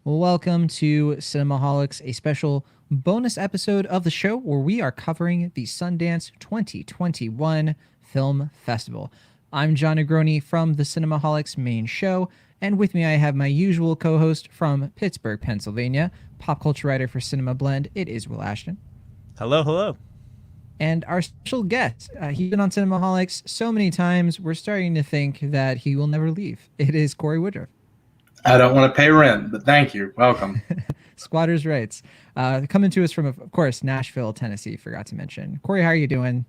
Welcome to Cinemaholics, a special bonus episode of the show where we are covering the Sundance 2021 Film Festival. I'm John Negroni from the Cinemaholics main show, and with me I have my usual co-host from Pittsburgh, Pennsylvania, pop culture writer for Cinema Blend. It is Will Ashton. Hello, hello. And our special guest, he's been on Cinemaholics so many times, we're starting to think that he will never leave. It is Cory Woodroof. I don't want to pay rent, but thank you. Welcome. Squatters' rights. Coming to us from, of course, Nashville, Tennessee, forgot to mention. Cory, how are you doing?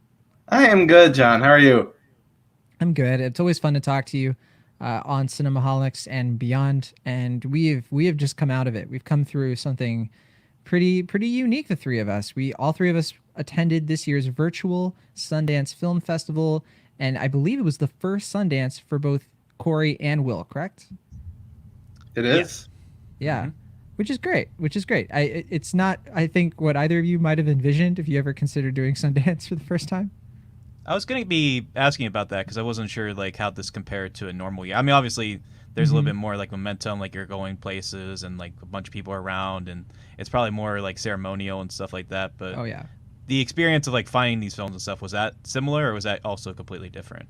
I am good, John. How are you? I'm good. It's always fun to talk to you on Cinemaholics and beyond. And we have just come out of it. We've come through something pretty unique, the three of us. All three of us attended this year's virtual Sundance Film Festival, and I believe it was the first Sundance for both Cory and Will, correct? It is. Yeah. Mm-hmm. Which is great. It's not, I think, what either of you might have envisioned if you ever considered doing Sundance for the first time. I was going to be asking about that because I wasn't sure like how this compared to a normal year. I mean, obviously, there's a little bit more like momentum, like you're going places and like a bunch of people are around, and it's probably more like ceremonial and stuff like that. But Oh, yeah. the experience of like finding these films and stuff, was that similar or was that also completely different?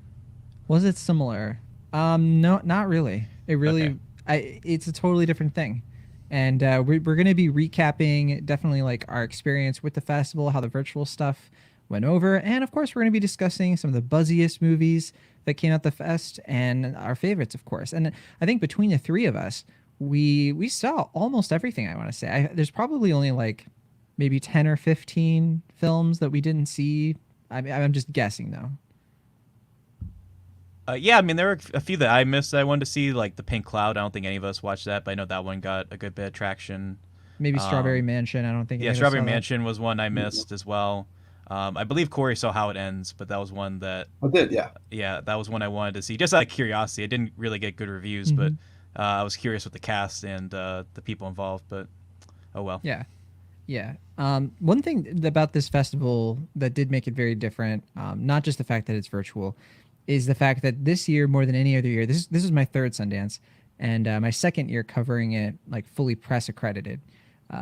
Was it similar? No, not really. It really, Okay. it's a totally different thing. And we're going to be recapping definitely like our experience with the festival, how the virtual stuff went over. And of course, we're going to be discussing some of the buzziest movies that came out the fest and our favorites, of course. And I think between the three of us, we saw almost everything, I want to say. There's probably only like maybe 10 or 15 films that we didn't see. I'm just guessing, though. Yeah, I mean, there were a few that I missed that I wanted to see, like The Pink Cloud. I don't think any of us watched that, but I know that one got a good bit of traction. Maybe Strawberry Mansion. I don't think. Yeah, any of us Strawberry saw that. Mansion was one I missed as well. I believe Cory saw How It Ends, but that was one that, I did, yeah. yeah, that was one I wanted to see just out of curiosity. I didn't really get good reviews, but I was curious with the cast and the people involved. But oh well. Yeah. Yeah. One thing about this festival that did make it very different, not just the fact that it's virtual, is the fact that this year, more than any other year, this is my third Sundance, and my second year covering it like fully press accredited.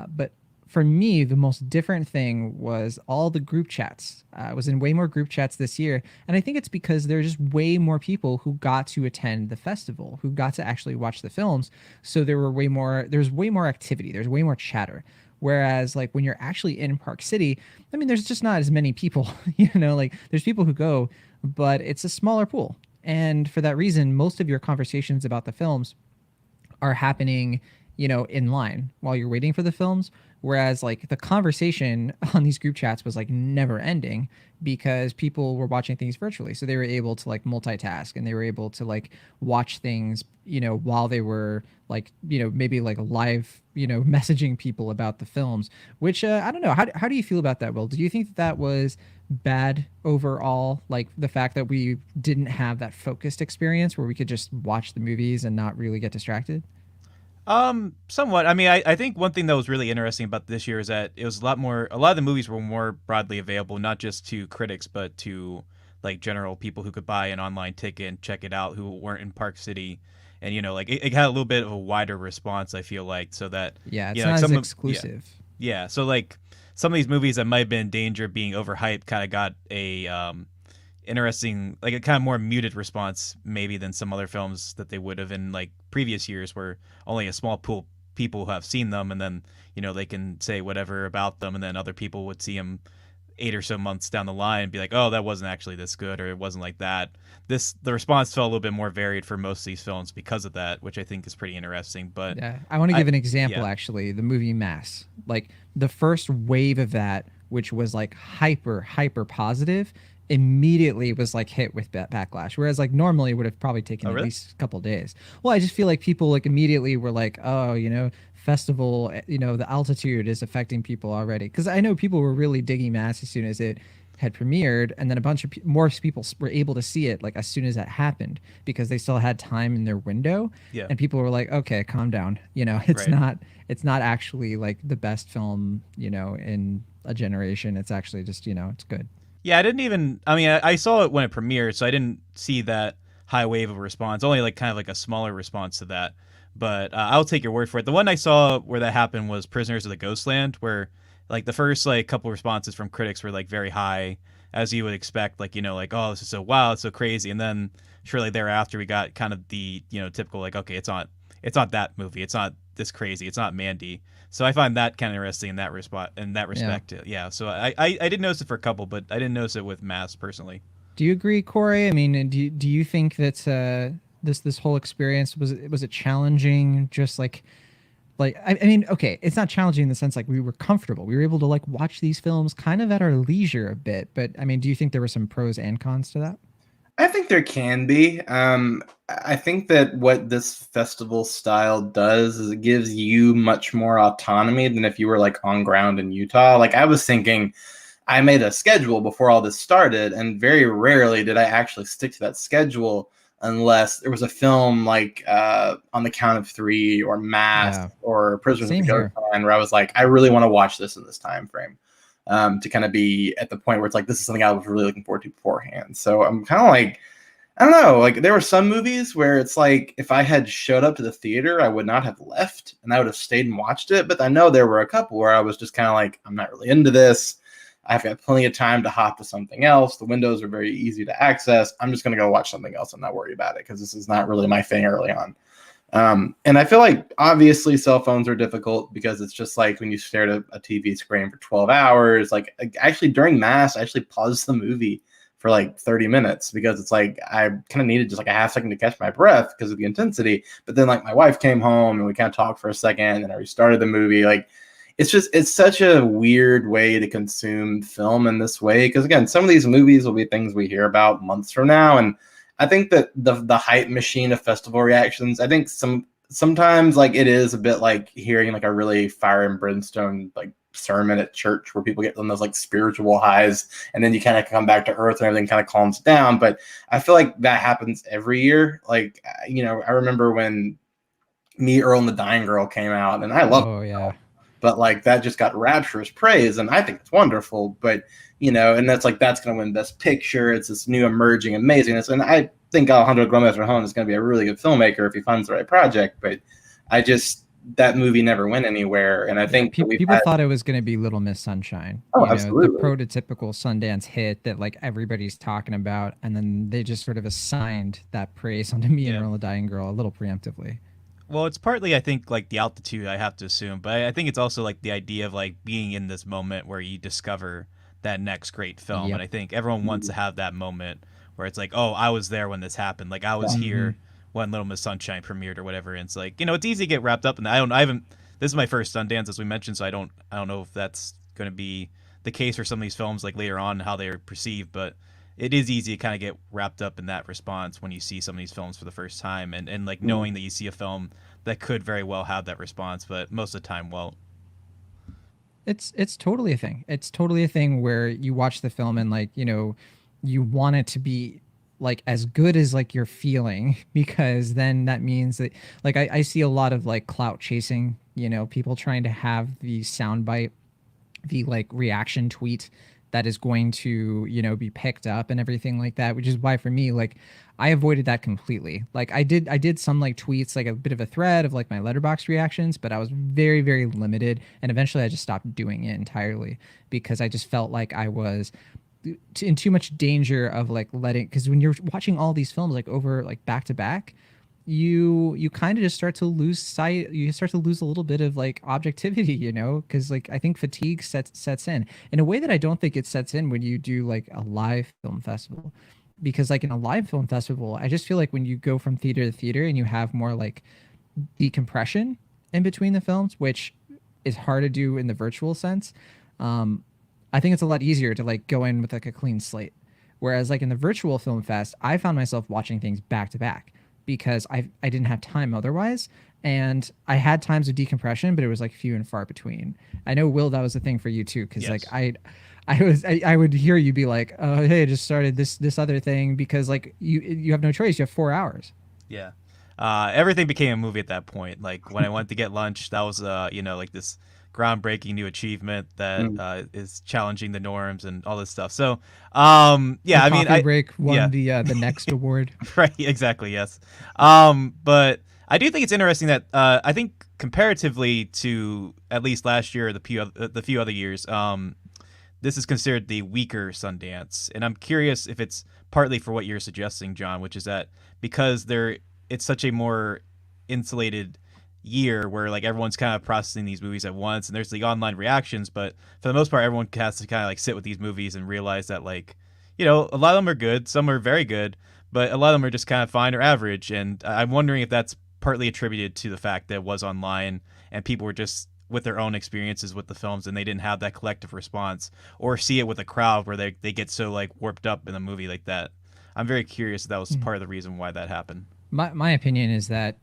But for me, the most different thing was all the group chats. I was in way more group chats this year, and I think it's because there's just way more people who got to attend the festival, who got to actually watch the films. So there's way more activity, there's way more chatter. Whereas, like, when you're actually in Park City, I mean, there's just not as many people, like, there's people who go, but it's a smaller pool. And for that reason, most of your conversations about the films are happening, in line while you're waiting for the films. Whereas like the conversation on these group chats was like never ending because people were watching things virtually. So they were able to like multitask and they were able to like watch things, while they were like, maybe like live, messaging people about the films, which I don't know. How do you feel about that, Will? Do you think that was bad overall? Like the fact that we didn't have that focused experience where we could just watch the movies and not really get distracted? Somewhat. I mean, I think one thing that was really interesting about this year is that it was a lot of the movies were more broadly available, not just to critics, but to like general people who could buy an online ticket and check it out who weren't in Park City. And, like it had a little bit of a wider response, I feel like, so that, Yeah, it's like not as exclusive. yeah. So like some of these movies that might have been in danger of being overhyped kind of got a, interesting, like a kind of more muted response maybe than some other films that they would have in like previous years where only a small pool of people who have seen them, and then they can say whatever about them, and then other people would see them 8 or so months down the line and be like, oh, that wasn't actually this good, or it wasn't like that. The response felt a little bit more varied for most of these films because of that, which I think is pretty interesting. But Yeah, I want to give an example. yeah. Actually, the movie Mass, like the first wave of that, which was like hyper positive, immediately was like hit with backlash. Whereas like normally it would have probably taken Oh, at really? least a couple days. Well, I just feel like people like immediately were like, oh, festival, the altitude is affecting people already. Because I know people were really digging Mass as soon as it had premiered, and then a bunch of more people were able to see it like as soon as that happened because they still had time in their window. Yeah. And people were like, okay, calm down. It's Right. not actually like the best film, in a generation. It's actually just, it's good. Yeah, I didn't even. I mean, I saw it when it premiered, so I didn't see that high wave of response. Only like kind of like a smaller response to that. but I'll take your word for it. The one I saw where that happened was Prisoners of the Ghostland, where like the first like couple responses from critics were like very high, as you would expect, like, you know, like, oh, this is so wild, it's so crazy, and then shortly thereafter we got kind of the, you know, typical like, okay, it's not that movie, it's not this crazy, it's not Mandy. So I find that kind of interesting in that respect. Yeah. So I did notice it for a couple, but I didn't notice it with Mass personally. Do you agree, Corey? I mean, do you think that this whole experience was it challenging? Just like I mean, okay, it's not challenging in the sense like we were comfortable. We were able to like watch these films kind of at our leisure a bit. But I mean, do you think there were some pros and cons to that? I think there can be. I think that what this festival style does is it gives you much more autonomy than if you were like on ground in Utah. Like I was thinking, I made a schedule before all this started, and very rarely did I actually stick to that schedule unless there was a film like On the Count of Three or Mask or Prisoners of the Ghostland where I was like, I really want to watch this in this time frame. To kind of be at the point where it's like, this is something I was really looking forward to beforehand. So I'm kind of like, I don't know, like there were some movies where it's like, if I had showed up to the theater, I would not have left and I would have stayed and watched it. But I know there were a couple where I was just kind of like, I'm not really into this. I've got plenty of time to hop to something else. The windows are very easy to access. I'm just going to go watch something else and not worry about it because this is not really my thing early on. And I feel like obviously cell phones are difficult because it's just like when you stare at a TV screen for 12 hours, like actually during Mass, I actually paused the movie for like 30 minutes because it's like, I kind of needed just like a half second to catch my breath because of the intensity. But then like my wife came home and we kind of talked for a second and I restarted the movie. Like, it's such a weird way to consume film in this way. Cause again, some of these movies will be things we hear about months from now. And I think that the hype machine of festival reactions, I think sometimes like it is a bit like hearing like a really fire and brimstone like sermon at church where people get on those like spiritual highs and then you kind of come back to earth and everything kind of calms down. But I feel like that happens every year. Like, you know, I remember when Me, Earl, and the Dying Girl came out and I love it. But like that just got rapturous praise and I think it's wonderful. But you know, and that's going to win Best Picture. It's this new emerging amazingness. And I think Alejandro Gomez-Rejon is going to be a really good filmmaker if he finds the right project. But that movie never went anywhere. And I think people thought it was going to be Little Miss Sunshine. Oh, absolutely. The prototypical Sundance hit that like everybody's talking about. And then they just sort of assigned that praise onto Me and Earl, the Dying Girl a little preemptively. Well, it's partly, I think, like the altitude, I have to assume. But I think it's also like the idea of like being in this moment where you discover that next great film. Yep. And I think everyone wants to have that moment where it's like, oh, I was there when this happened. Like I was here when Little Miss Sunshine premiered or whatever. And it's like, you know, it's easy to get wrapped up in that. This is my first Sundance, as we mentioned, so I don't know if that's going to be the case for some of these films like later on, how they're perceived, but it is easy to kind of get wrapped up in that response when you see some of these films for the first time and like knowing that you see a film that could very well have that response, but most of the time won't. It's totally a thing. It's totally a thing where you watch the film and like, you know, you want it to be like as good as like you're feeling because then that means that like I see a lot of like clout chasing, you know, people trying to have the soundbite, the like reaction tweet that is going to, you know, be picked up and everything like that, which is why for me, like I avoided that completely. Like I did some like tweets, like a bit of a thread of like my Letterboxd reactions, but I was very, very limited. And eventually I just stopped doing it entirely because I just felt like I was in too much danger of like letting, because when you're watching all these films like over like back to back, you kind of just start to lose sight. You start to lose a little bit of like objectivity, you know, because like I think fatigue sets in a way that I don't think it sets in when you do like a live film festival. Because like in a live film festival, I just feel like when you go from theater to theater and you have more like decompression in between the films, which is hard to do in the virtual sense, I think it's a lot easier to like go in with like a clean slate. Whereas like in the virtual film fest, I found myself watching things back to back because I didn't have time otherwise. And I had times of decompression, but it was like few and far between. I know, Will, that was a thing for you too. Cause like I would hear you be like, oh, hey, I just started this other thing because like you have no choice. You have 4 hours. Yeah. Everything became a movie at that point. Like when I went to get lunch, that was, you know, like this groundbreaking new achievement that is challenging the norms and all this stuff. So, yeah, I mean, Break won the next award. Right. Exactly. Yes. But I do think it's interesting that I think comparatively to at least last year or the few other years, this is considered the weaker Sundance, and I'm curious if it's partly for what you're suggesting, John, which is that because it's such a more insulated year where like everyone's kind of processing these movies at once, and there's the online reactions, but for the most part, everyone has to kind of like sit with these movies and realize that like, you know, a lot of them are good, some are very good, but a lot of them are just kind of fine or average, and I'm wondering if that's partly attributed to the fact that it was online and people were just with their own experiences with the films and they didn't have that collective response, or see it with a crowd where they get so like warped up in a movie like that. I'm very curious if that was part of the reason why that happened. My opinion is that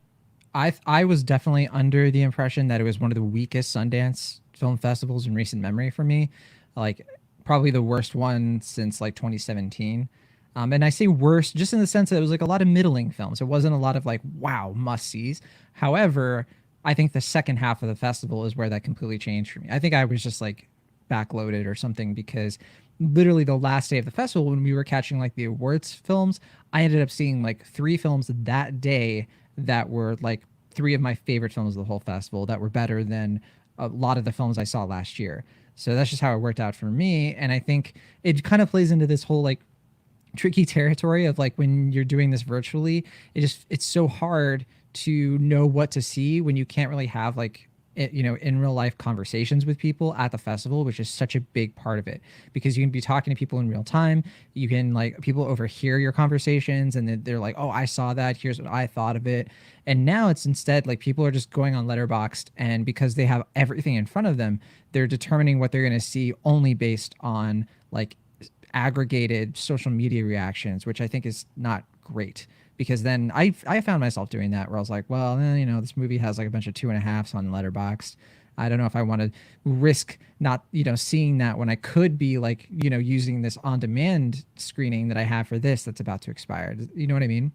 I was definitely under the impression that it was one of the weakest Sundance film festivals in recent memory for me, like probably the worst one since like 2017. And I say worst just in the sense that it was like a lot of middling films. It wasn't a lot of like wow must sees. However, I think the second half of the festival is where that completely changed for me. I think I was just like backloaded or something, because literally the last day of the festival when we were catching like the awards films, I ended up seeing like 3 films that day that were like 3 of my favorite films of the whole festival that were better than a lot of the films I saw last year. So that's just how it worked out for me. And I think it kind of plays into this whole like tricky territory of like when you're doing this virtually, it's so hard to know what to see when you can't really have like in real life conversations with people at the festival, which is such a big part of it, because you can be talking to people in real time. You can like people overhear your conversations and they're like, oh, I saw that, here's what I thought of it. And now it's instead like people are just going on Letterboxd, and because they have everything in front of them, they're determining what they're going to see only based on like aggregated social media reactions, which I think is not great. Because then I found myself doing that where I was like, well, this movie has like a bunch of 2.5s on Letterboxd. I don't know if I want to risk not, seeing that when I could be like, using this on-demand screening that I have for this that's about to expire. You know what I mean?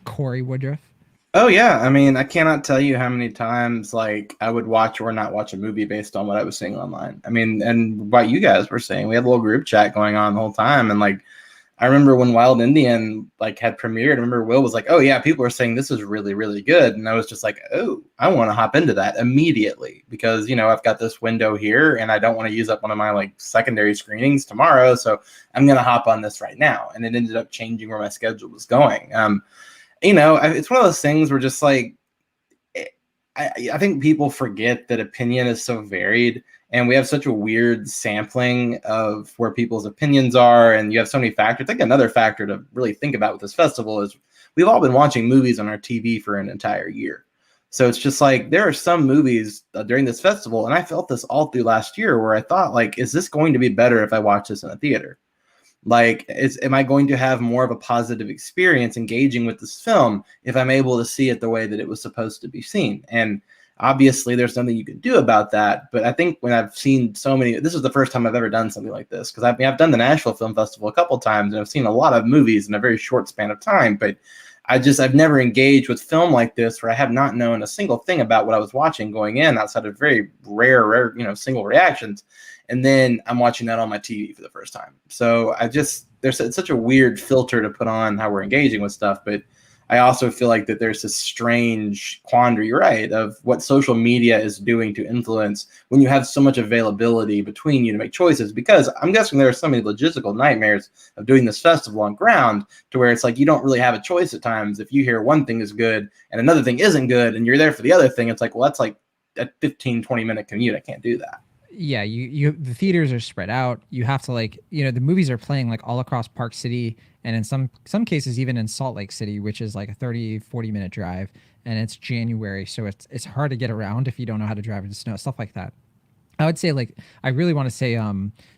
Cory Woodroof. Oh yeah, I mean, I cannot tell you how many times like I would watch or not watch a movie based on what I was seeing online. I mean, and what you guys were saying, we had a little group chat going on the whole time, and like I remember when Wild Indian like had premiered, I remember Will was like, oh yeah, people are saying this is really, really good. And I was just like, oh, I want to hop into that immediately because, I've got this window here and I don't want to use up one of my like secondary screenings tomorrow. So I'm going to hop on this right now. And it ended up changing where my schedule was going. It's one of those things where just like, I think people forget that opinion is so varied. And we have such a weird sampling of where people's opinions are. And you have so many factors. I think another factor to really think about with this festival is we've all been watching movies on our TV for an entire year. So it's just like there are some movies during this festival. And I felt this all through last year where I thought, like, is this going to be better if I watch this in a theater? Like, am I going to have more of a positive experience engaging with this film if I'm able to see it the way that it was supposed to be seen? And obviously, there's something you can do about that. But I think when I've seen so many, this is the first time I've ever done something like this, because I've done the Nashville Film Festival a couple of times, and I've seen a lot of movies in a very short span of time. But I've never engaged with film like this where I have not known a single thing about what I was watching going in outside of very rare, single reactions. And then I'm watching that on my TV for the first time. So it's such a weird filter to put on how we're engaging with stuff. But I also feel like that there's this strange quandary, right, of what social media is doing to influence when you have so much availability between you to make choices. Because I'm guessing there are so many logistical nightmares of doing this festival on ground to where it's like you don't really have a choice at times. If you hear one thing is good and another thing isn't good and you're there for the other thing, it's like, well, that's like a 15, 20-minute commute. I can't do that. Yeah, the theaters are spread out. You have to like, the movies are playing like all across Park City, and in some cases even in Salt Lake City, which is like a 30-40 minute drive, and it's January, so it's hard to get around if you don't know how to drive in the snow, stuff like that. I would say like I really want to say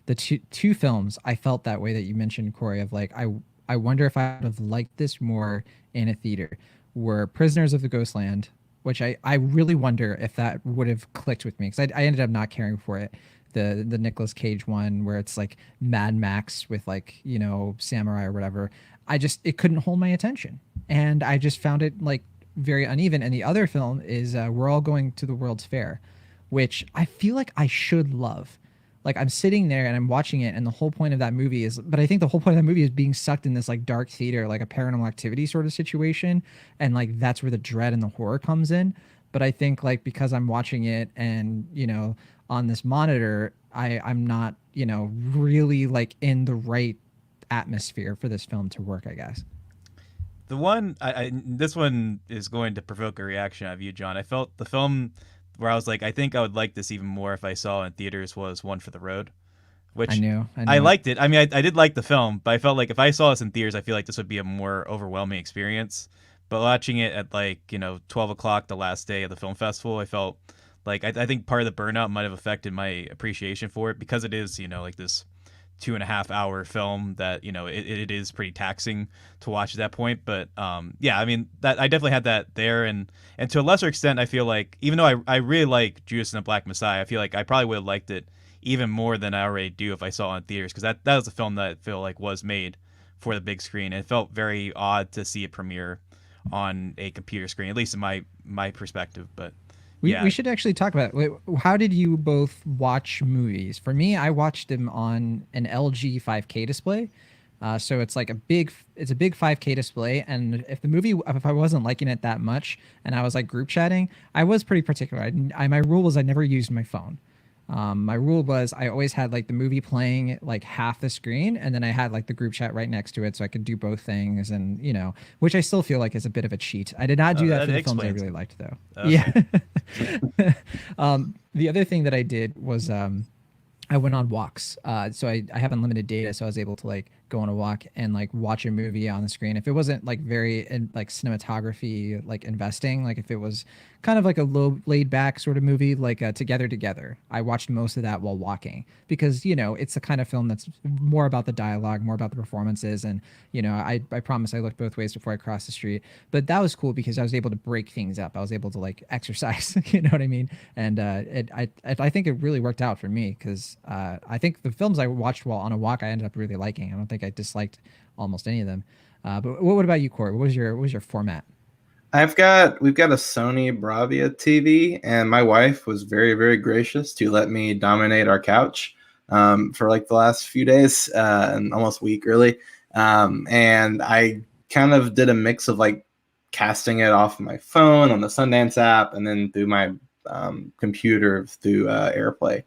the two films I felt that way that you mentioned, Cory, of like I wonder if I would have liked this more in a theater, were Prisoners of the Ghostland, which I really wonder if that would have clicked with me, because I ended up not caring for it. The Nicolas Cage one where it's like Mad Max with like, samurai or whatever. It couldn't hold my attention. And I just found it like very uneven. And the other film is We're All Going to the World's Fair, which I feel like I should love. like I'm sitting there and I'm watching it, and the whole point of that movie is, but I think the whole point of that movie is being sucked in this like dark theater, like a Paranormal Activity sort of situation, and like that's where the dread and the horror comes in. But I think like because I'm watching it and on this monitor, I'm not really like in the right atmosphere for this film to work, I guess. The one, this one is going to provoke a reaction out of you, John. I felt the film where I was like, I think I would like this even more if I saw it in theaters was One for the Road, I which knew, I I knew it. liked it. I mean, I did like the film, but I felt like if I saw this in theaters, I feel like this would be a more overwhelming experience. But watching it at like, 12 o'clock the last day of the film festival, I felt like I think part of the burnout might have affected my appreciation for it because it is, like this 2.5 hour film that it is pretty taxing to watch at that point. But yeah, I mean that I definitely had that there, and to a lesser extent I feel like even though I really like Judas and the Black Messiah, I feel like I probably would have liked it even more than I already do if I saw it in theaters, because that was a film that I feel like was made for the big screen, and it felt very odd to see it premiere on a computer screen, at least in my perspective. But We yeah. should actually talk about it. Wait, how did you both watch movies? For me, I watched them on an LG 5K display. So it's like it's a big 5K display. And if I wasn't liking it that much and I was like group chatting, I was pretty particular. My rule was I never used my phone. My rule was I always had like the movie playing like half the screen, and then I had like the group chat right next to it, so I could do both things, and which I still feel like is a bit of a cheat. I did not do that That for the films I explains really it. liked, though. Okay. Yeah. The other thing that I did was I went on walks. So I have unlimited data, so I was able to like go on a walk and like watch a movie on the screen. If it wasn't like very like cinematography like investing, like if it was kind of like a low laid back sort of movie, like Together, I watched most of that while walking because it's the kind of film that's more about the dialogue, more about the performances, and I promise I looked both ways before I crossed the street. But that was cool because I was able to break things up. I was able to like exercise, you know what I mean? And I think it really worked out for me because I think the films I watched while on a walk I ended up really liking. I don't think I disliked almost any of them. But what about you, Corey? What was your format? We've got a Sony Bravia TV, and my wife was very, very gracious to let me dominate our couch for like the last few days and almost a week really. And I kind of did a mix of like casting it off of my phone on the Sundance app and then through my computer through AirPlay.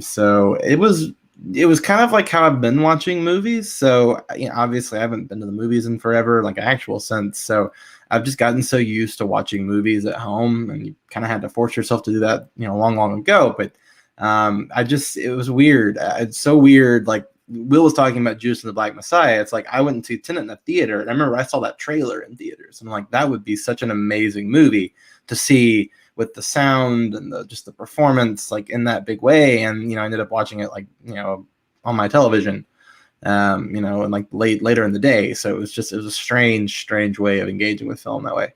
So it was kind of like how I've been watching movies. So obviously I haven't been to the movies in forever, like an actual sense. So I've just gotten so used to watching movies at home, and you kind of had to force yourself to do that, long, long ago. But it was weird. It's so weird. Like Will was talking about Judas and the Black Messiah. It's like I went and see Tenet in the theater, and I remember I saw that trailer in theaters, and I'm like, that would be such an amazing movie to see with the sound and just the performance like in that big way. And I ended up watching it like on my television, and like later in the day. So it was a strange way of engaging with film that way.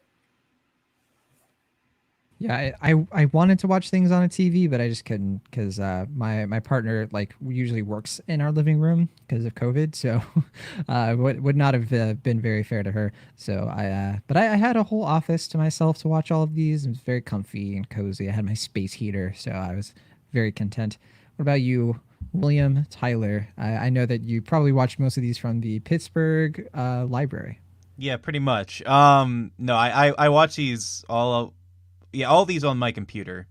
Yeah, I wanted to watch things on a TV, but I just couldn't because my partner like usually works in our living room because of COVID, so would not have been very fair to her. So but I had a whole office to myself to watch all of these. It was very comfy and cozy. I had my space heater, so I was very content. What about you, William Tyler? I know that you probably watched most of these from the Pittsburgh library. Yeah, pretty much. No, I watch these all. Yeah, all these on my computer.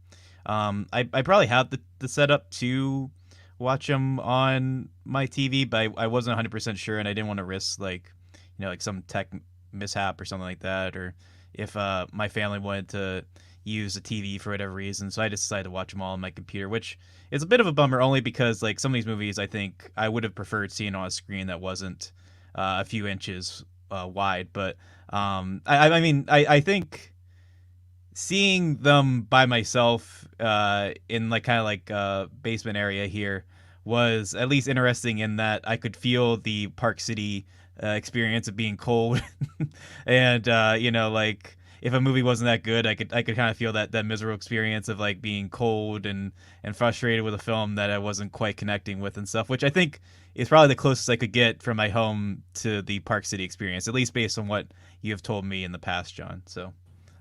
I probably have the setup to watch them on my TV, but I wasn't 100% sure, and I didn't want to risk like, like some tech mishap or something like that, or if my family wanted to use a TV for whatever reason. So I just decided to watch them all on my computer, which is a bit of a bummer, only because like some of these movies, I think I would have preferred seeing on a screen that wasn't a few inches wide. But I mean, I think seeing them by myself in like kind of like basement area here was at least interesting in that I could feel the Park City experience of being cold, and like if a movie wasn't that good, I could kind of feel that miserable experience of like being cold and frustrated with a film that I wasn't quite connecting with and stuff, which I think is probably the closest I could get from my home to the Park City experience, at least based on what you have told me in the past, John. So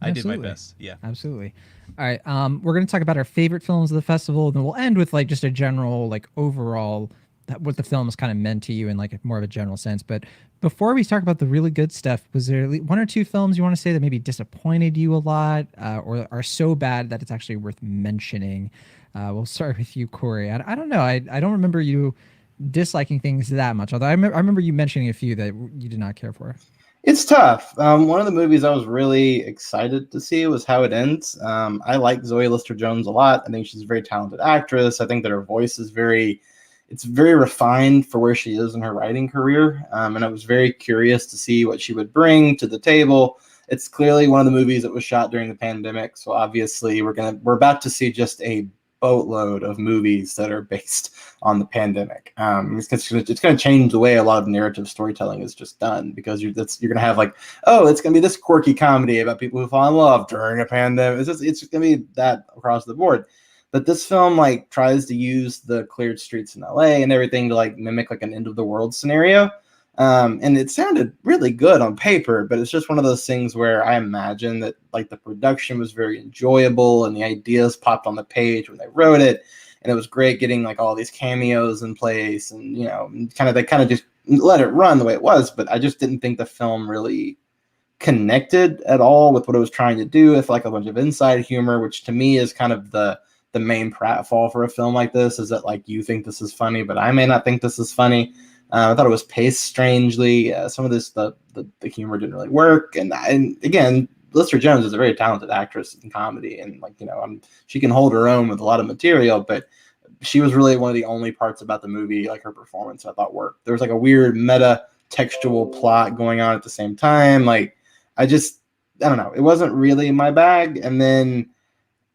I did my Absolutely. best. Yeah. Absolutely. All right. We're going to talk about our favorite films of the festival, and then we'll end with like just a general, like overall, what the film is kind of meant to you in like more of a general sense. But before we talk about the really good stuff, was there one or two films you want to say that maybe disappointed you a lot, or are so bad that it's actually worth mentioning? We'll start with you, Corey. I don't know. I don't remember you disliking things that much. Although I remember you mentioning a few that you did not care for. It's tough. One of the movies I was really excited to see was How It Ends. I like Zoe Lister-Jones a lot. I think she's a very talented actress. I think that her voice is it's very refined for where she is in her writing career. And I was very curious to see what she would bring to the table. It's clearly one of the movies that was shot during the pandemic. So obviously we're about to see just a boatload of movies that are based on the pandemic. It's going to change the way a lot of narrative storytelling is just done, because you're going to have like, oh, it's going to be this quirky comedy about people who fall in love during a pandemic. It's going to be that across the board. But this film like tries to use the cleared streets in LA and everything to like mimic like an end of the world scenario. And it sounded really good on paper, but it's just one of those things where I imagine that like the production was very enjoyable and the ideas popped on the page when they wrote it. And it was great getting like all these cameos in place, and, they kind of just let it run the way it was. But I just didn't think the film really connected at all with what it was trying to do, with like a bunch of inside humor, which to me is kind of the main pratfall for a film like this, is that like you think this is funny, but I may not think this is funny. I thought it was paced strangely. Some of this, the humor didn't really work. And again, Lister-Jones is a very talented actress in comedy, and like she can hold her own with a lot of material. But she was really one of the only parts about the movie, like her performance, I thought worked. There was like a weird meta textual plot going on at the same time. Like I don't know. It wasn't really my bag. And then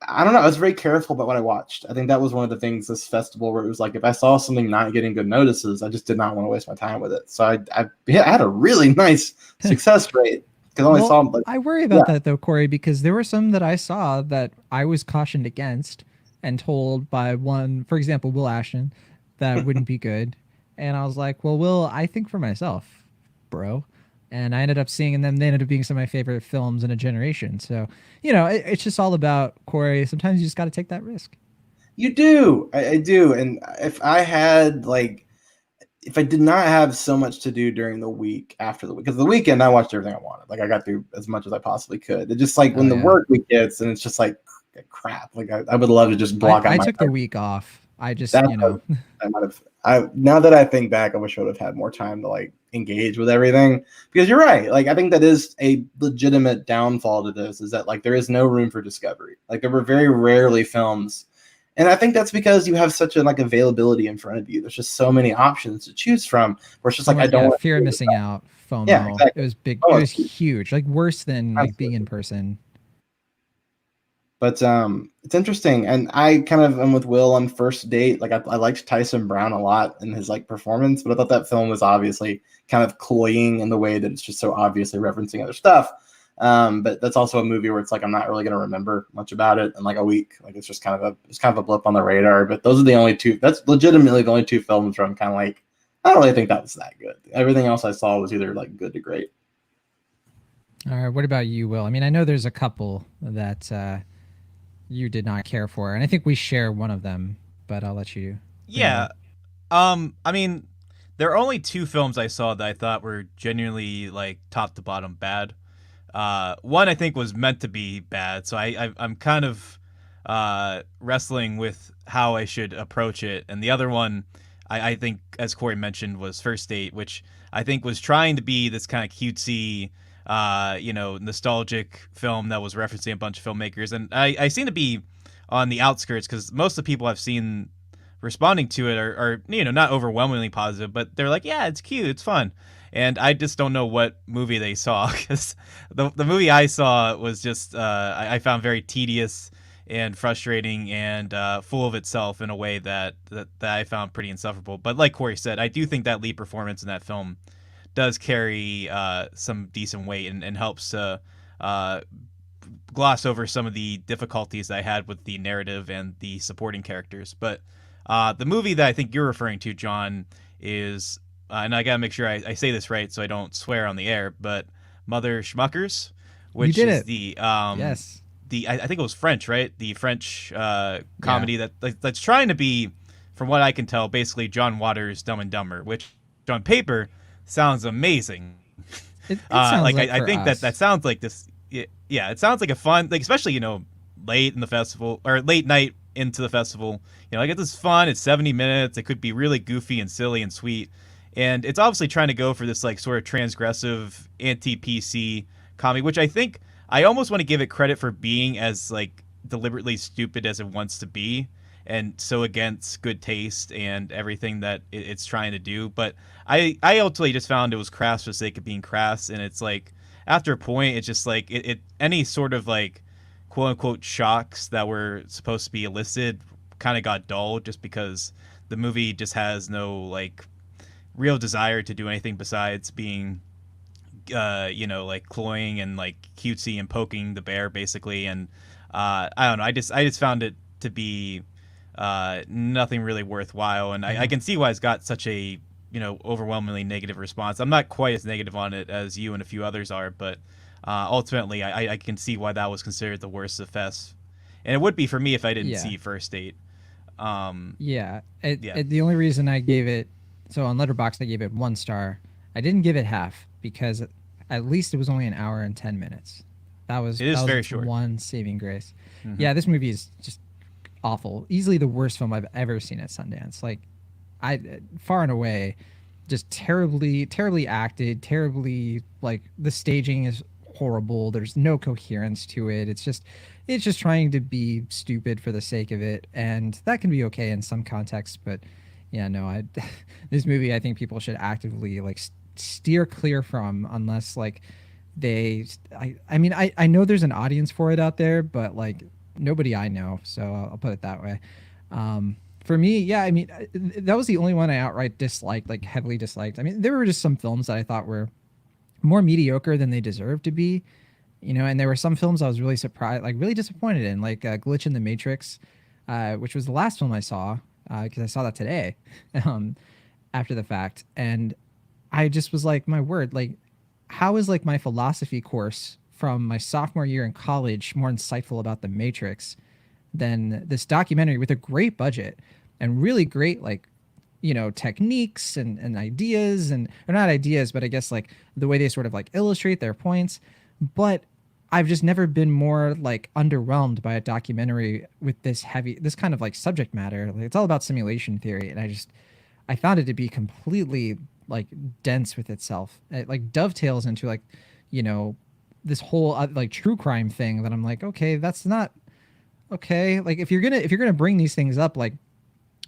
I don't know. I was very careful about what I watched. I think that was one of the things this festival where it was like, if I saw something not getting good notices, I just did not want to waste my time with it. So I had a really nice success rate, because I only saw. Like, I worry about that though, Corey, because there were some that I saw that I was cautioned against and told by one, for example, Will Ashton, that wouldn't be good. And I was like, well, Will, I think for myself, bro. And I ended up seeing them. They ended up being some of my favorite films in a generation. So, it's just all about, Corey. Sometimes you just got to take that risk. You do. I do. And if I did not have so much to do during the week after the week, because the weekend I watched everything I wanted. Like I got through as much as I possibly could. It just like when the work week hits and it's just like crap. Like I would love to just block out. I took the week off. I just, I might have. Now that I think back, I wish I would have had more time to like engage with everything, because you're right. Like I think that is a legitimate downfall to this, is that like there is no room for discovery. Like there were very rarely films, and I think that's because you have such a like availability in front of you. There's just so many options to choose from. Where it's just like I don't fear of missing out. FOMO. Yeah, exactly. It was big. It was huge. Like worse than like being in person. But it's interesting, and I kind of am with Will on First Date. Like I liked Tyson Brown a lot in his like performance, but I thought that film was obviously kind of cloying in the way that it's just so obviously referencing other stuff. But that's also a movie where it's like I'm not really going to remember much about it in like a week. Like it's just kind of a blip on the radar. But those are the only two. That's legitimately the only two films where I'm kind of like, I don't really think that was that good. Everything else I saw was either like good to great. All right. What about you, Will? I mean, I know there's a couple that you did not care for, and I think we share one of them, but I'll let you. Yeah. I mean, there are only two films I saw that I thought were genuinely like top to bottom bad. One I think was meant to be bad, so I'm kind of wrestling with how I should approach it. And the other one, I think, as Corey mentioned, was First Date, which I think was trying to be this kind of cutesy, nostalgic film that was referencing a bunch of filmmakers. And I seem to be on the outskirts, because most of the people I've seen responding to it are not overwhelmingly positive, but they're like, yeah, it's cute, it's fun. And I just don't know what movie they saw, because the movie I saw was just I found very tedious and frustrating and full of itself in a way that I found pretty insufferable. But like Corey said, I do think that lead performance in that film does carry some decent weight and helps to gloss over some of the difficulties I had with the narrative and the supporting characters. But the movie that I think you're referring to, John, is, and I gotta make sure I say this right so I don't swear on the air, but Mother Schmuckers, You which did is it. Yes. I think it was French, right? The French Yeah. comedy that's trying to be, from what I can tell, basically John Waters' Dumb and Dumber, which on paper sounds amazing. It sounds Like like I for think that us. sounds like this. Yeah, it sounds like a fun, like especially late in the festival or late night into the festival. Like it's fun. It's 70 minutes. It could be really goofy and silly and sweet, and it's obviously trying to go for this like sort of transgressive anti-PC comedy, which I think I almost want to give it credit for being as like deliberately stupid as it wants to be and so against good taste and everything that it's trying to do. But I ultimately just found it was crass for the sake of being crass, and it's like after a point, it's just like it any sort of like quote unquote shocks that were supposed to be elicited kind of got dull just because the movie just has no like real desire to do anything besides being like cloying and like cutesy and poking the bear basically. And I don't know, I just found it to be nothing really worthwhile, and I Yeah. can see why it's got such a overwhelmingly negative response. I'm not quite as negative on it as you and a few others are, but ultimately I can see why that was considered the worst of Fest, and it would be for me if I didn't Yeah. see First Date. um Yeah. yeah, The only reason I gave it, so on Letterboxd I gave it 1 star. I didn't give it half because at least it was only an hour and 10 minutes. it That is was very its short. one saving grace. Hmm. Yeah, this movie is just awful. Easily the worst film I've ever seen at Sundance. Like, I far and away, just terribly acted. Terribly, like, the staging is horrible. There's no coherence to it. It's just trying to be stupid for the sake of it, and that can be okay in some contexts. But yeah, no, I this movie I think people should actively like steer clear from unless like they I mean I know there's an audience for it out there, but like nobody I know, so I'll put it that way. For me, yeah, I mean that was the only one I outright disliked, like heavily disliked. I mean there were just some films that I thought were more mediocre than they deserved to be, and there were some films I was really surprised, like really disappointed in, like Glitch in the Matrix, which was the last film I saw because I saw that today, um, after the fact, and I just was like, my word, like, how is like my philosophy course from my sophomore year in college more insightful about the Matrix than this documentary with a great budget and really great like techniques and ideas, and or not ideas, but I guess like the way they sort of like illustrate their points. But I've just never been more like underwhelmed by a documentary with this kind of like subject matter. Like it's all about simulation theory, and I found it to be completely like dense with itself. It like dovetails into like, you know, this whole like true crime thing that I'm like, okay, that's not okay. Like if you're gonna bring these things up, like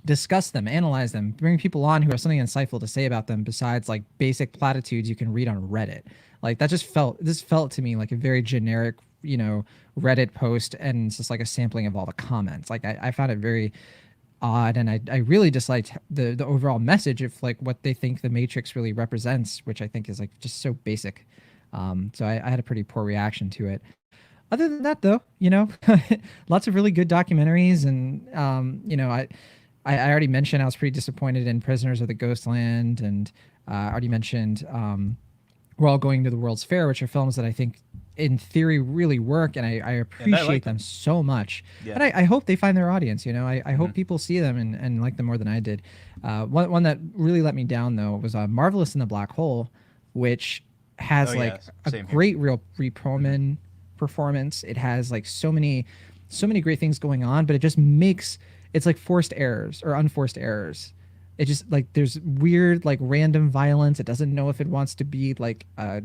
discuss them, analyze them, bring people on who have something insightful to say about them besides like basic platitudes you can read on Reddit. Like that just felt to me like a very generic, Reddit post, and it's just like a sampling of all the comments. Like I found it very odd, and I really disliked the overall message of like what they think the Matrix really represents, which I think is like just so basic. So I had a pretty poor reaction to it. Other than that, though, lots of really good documentaries, and I already mentioned I was pretty disappointed in Prisoners of the Ghostland, and I already mentioned We're All Going to the World's Fair, which are films that I think in theory really work, and I And I like appreciate them them. so much. Yeah. And I hope they find their audience. I Hmm. hope people see them and like them more than I did. One that really let me down though was Marvelous in the Black Hole, which Oh has yeah, like a same here. great real Hmm. Perlman performance. It has like so many great things going on, but it just makes it's like forced errors or unforced errors. It just like there's weird like random violence. It doesn't know if it wants to be like a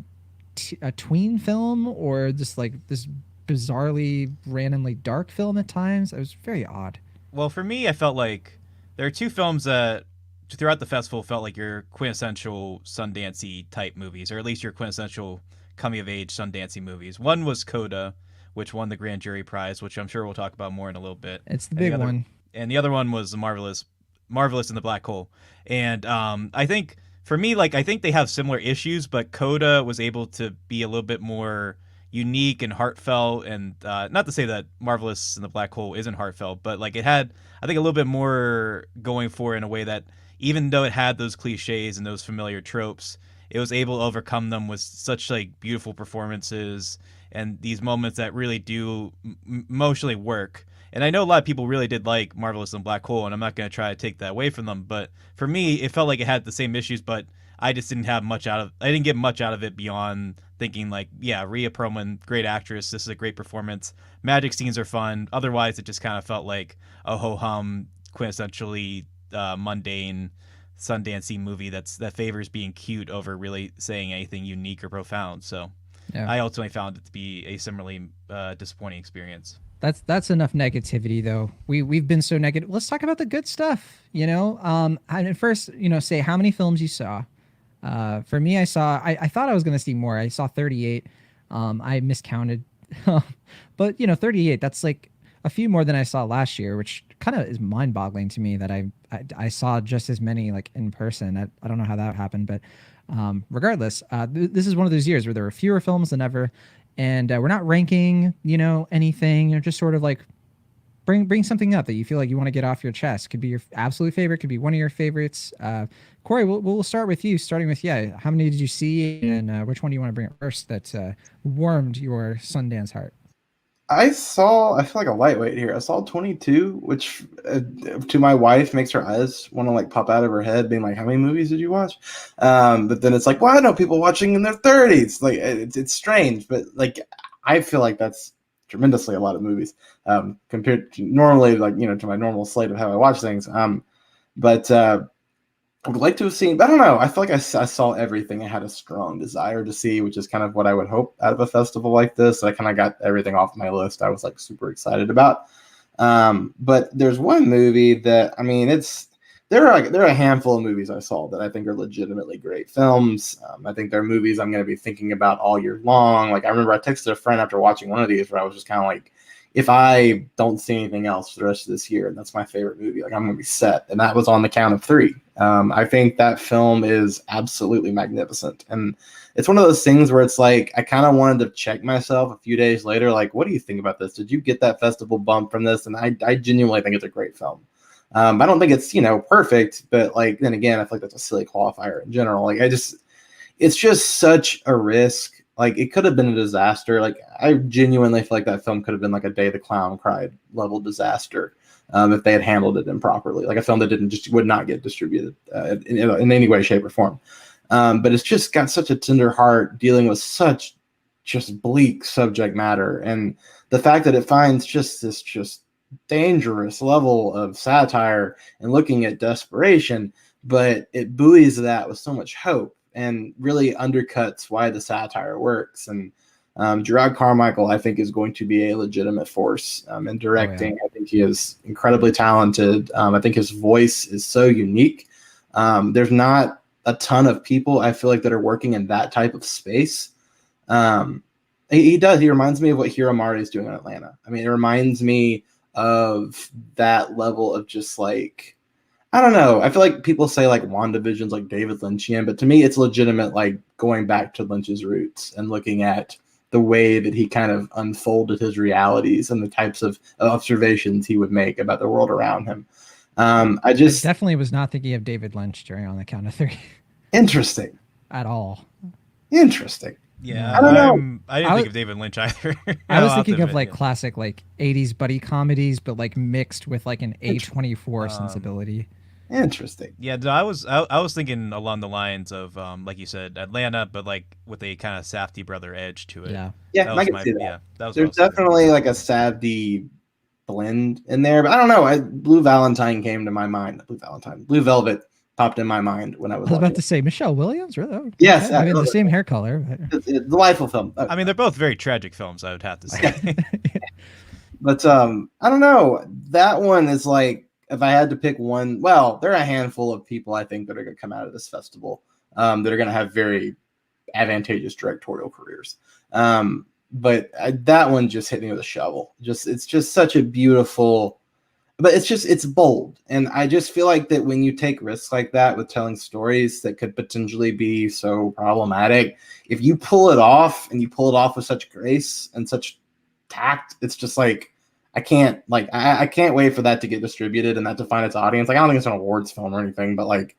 tween film or just like this bizarrely randomly dark film at times. It was very odd. Well, for me, I felt like there are two films that throughout the festival felt like your quintessential Sundancey type movies, or at least your quintessential coming of age Sundancey movies. One was Coda, which won the grand jury prize, which I'm sure we'll talk about more in a little bit, It's the and big one. the other one was the Marvelous in the Black Hole. And I think for me, like I think they have similar issues, but Coda was able to be a little bit more unique and heartfelt. And not to say that Marvelous in the Black Hole isn't heartfelt, but like it had, I think, a little bit more going for it in a way that even though it had those cliches and those familiar tropes, it was able to overcome them with such like beautiful performances and these moments that really do emotionally work. And I know a lot of people really did like Marvelous and Black Hole, and I'm not going to try to take that away from them. But for me, it felt like it had the same issues, but I just didn't have much out of. I didn't get much out of it beyond thinking like, yeah, Rhea Perlman, great actress. This is a great performance. Magic scenes are fun. Otherwise, it just kind of felt like a ho hum, quintessentially mundane Sundance movie that favors being cute over really saying anything unique or profound. So Yeah. I ultimately found it to be a similarly disappointing experience. That's enough negativity though. We've been so negative. Let's talk about the good stuff. And first, say how many films you saw. For me, I thought I was gonna see more. I saw 38. I miscounted, but 38. That's like a few more than I saw last year, which kind of is mind-boggling to me that I saw just as many like in person. I don't know how that happened, but regardless, this is one of those years where there were fewer films than ever. And we're not ranking, anything. You're just sort of like bring something up that you feel like you want to get off your chest. Could be your absolute favorite. Could be one of your favorites. Corey, we'll start with you. Starting with how many did you see, and which one do you want to bring up first that warmed your Sundance heart? I feel like a lightweight here. I saw 22, which to my wife makes her eyes want to like pop out of her head, being like, "How many movies did you watch?" But then it's like, well, I know people watching in their 30s. Like it's strange, but like I feel like that's tremendously a lot of movies compared to normally, like to my normal slate of how I watch things. But I would like to have seen, but I don't know. I feel like I saw everything I had a strong desire to see, which is kind of what I would hope out of a festival like this. I kind of got everything off my list I was like super excited about. But there's one movie that, I mean, there are a handful of movies I saw that I think are legitimately great films. I think they're movies I'm going to be thinking about all year long. Like I remember I texted a friend after watching one of these where I was just kind of like, if I don't see anything else for the rest of this year, and that's my favorite movie, like I'm going to be set. And that was On the Count of Three. I think that film is absolutely magnificent. And it's one of those things where it's like, I kind of wanted to check myself a few days later. Like, what do you think about this? Did you get that festival bump from this? And I genuinely think it's a great film. I don't think it's, perfect, but like, then again, I feel like that's a silly qualifier in general. Like it's just such a risk. Like it could have been a disaster. Like I genuinely feel like that film could have been like a Day the Clown Cried level disaster if they had handled it improperly. Like a film that would not get distributed in any way, shape, or form. But it's just got such a tender heart dealing with such just bleak subject matter, and the fact that it finds just this dangerous level of satire and looking at desperation, but it buoys that with so much hope and really undercuts why the satire works. And Gerard Carmichael, I think, is going to be a legitimate force in directing. Oh, yeah. I think he is incredibly talented. I think his voice is so unique. There's not a ton of people, I feel like, that are working in that type of space. He does. He reminds me of what Hiro Mari is doing in Atlanta. I mean, it reminds me of that level of just like, I don't know. I feel like people say like WandaVision's like David Lynchian, but to me, it's legitimate, like going back to Lynch's roots and looking at the way that he kind of unfolded his realities and the types of observations he would make about the world around him. I definitely was not thinking of David Lynch during On the Count of Three. Interesting. At all. Interesting. Yeah, I don't know. I didn't think of David Lynch either. I was thinking of like classic like 80s buddy comedies, but like mixed with like an A24 sensibility. Interesting. Yeah, I was thinking along the lines of like you said, Atlanta, but like with a kind of Safdie brother edge to it. Yeah, I can see that. Yeah, there's definitely like a Safdie blend in there, but I don't know. Blue Valentine came to my mind. Blue Velvet popped in my mind when I was about to say Michelle Williams, really? Yes, I mean the same hair color. It's a delightful film. I mean, they're both very tragic films, I would have to say. But I don't know. That one is like, if I had to pick one, well, there are a handful of people I think that are going to come out of this festival that are going to have very advantageous directorial careers. But that one just hit me with a shovel. It's just such a beautiful, but it's bold. And I just feel like that when you take risks like that with telling stories that could potentially be so problematic, if you pull it off and you pull it off with such grace and such tact, it's just like, I can't wait for that to get distributed and that to find its audience. Like, I don't think it's an awards film or anything, but like,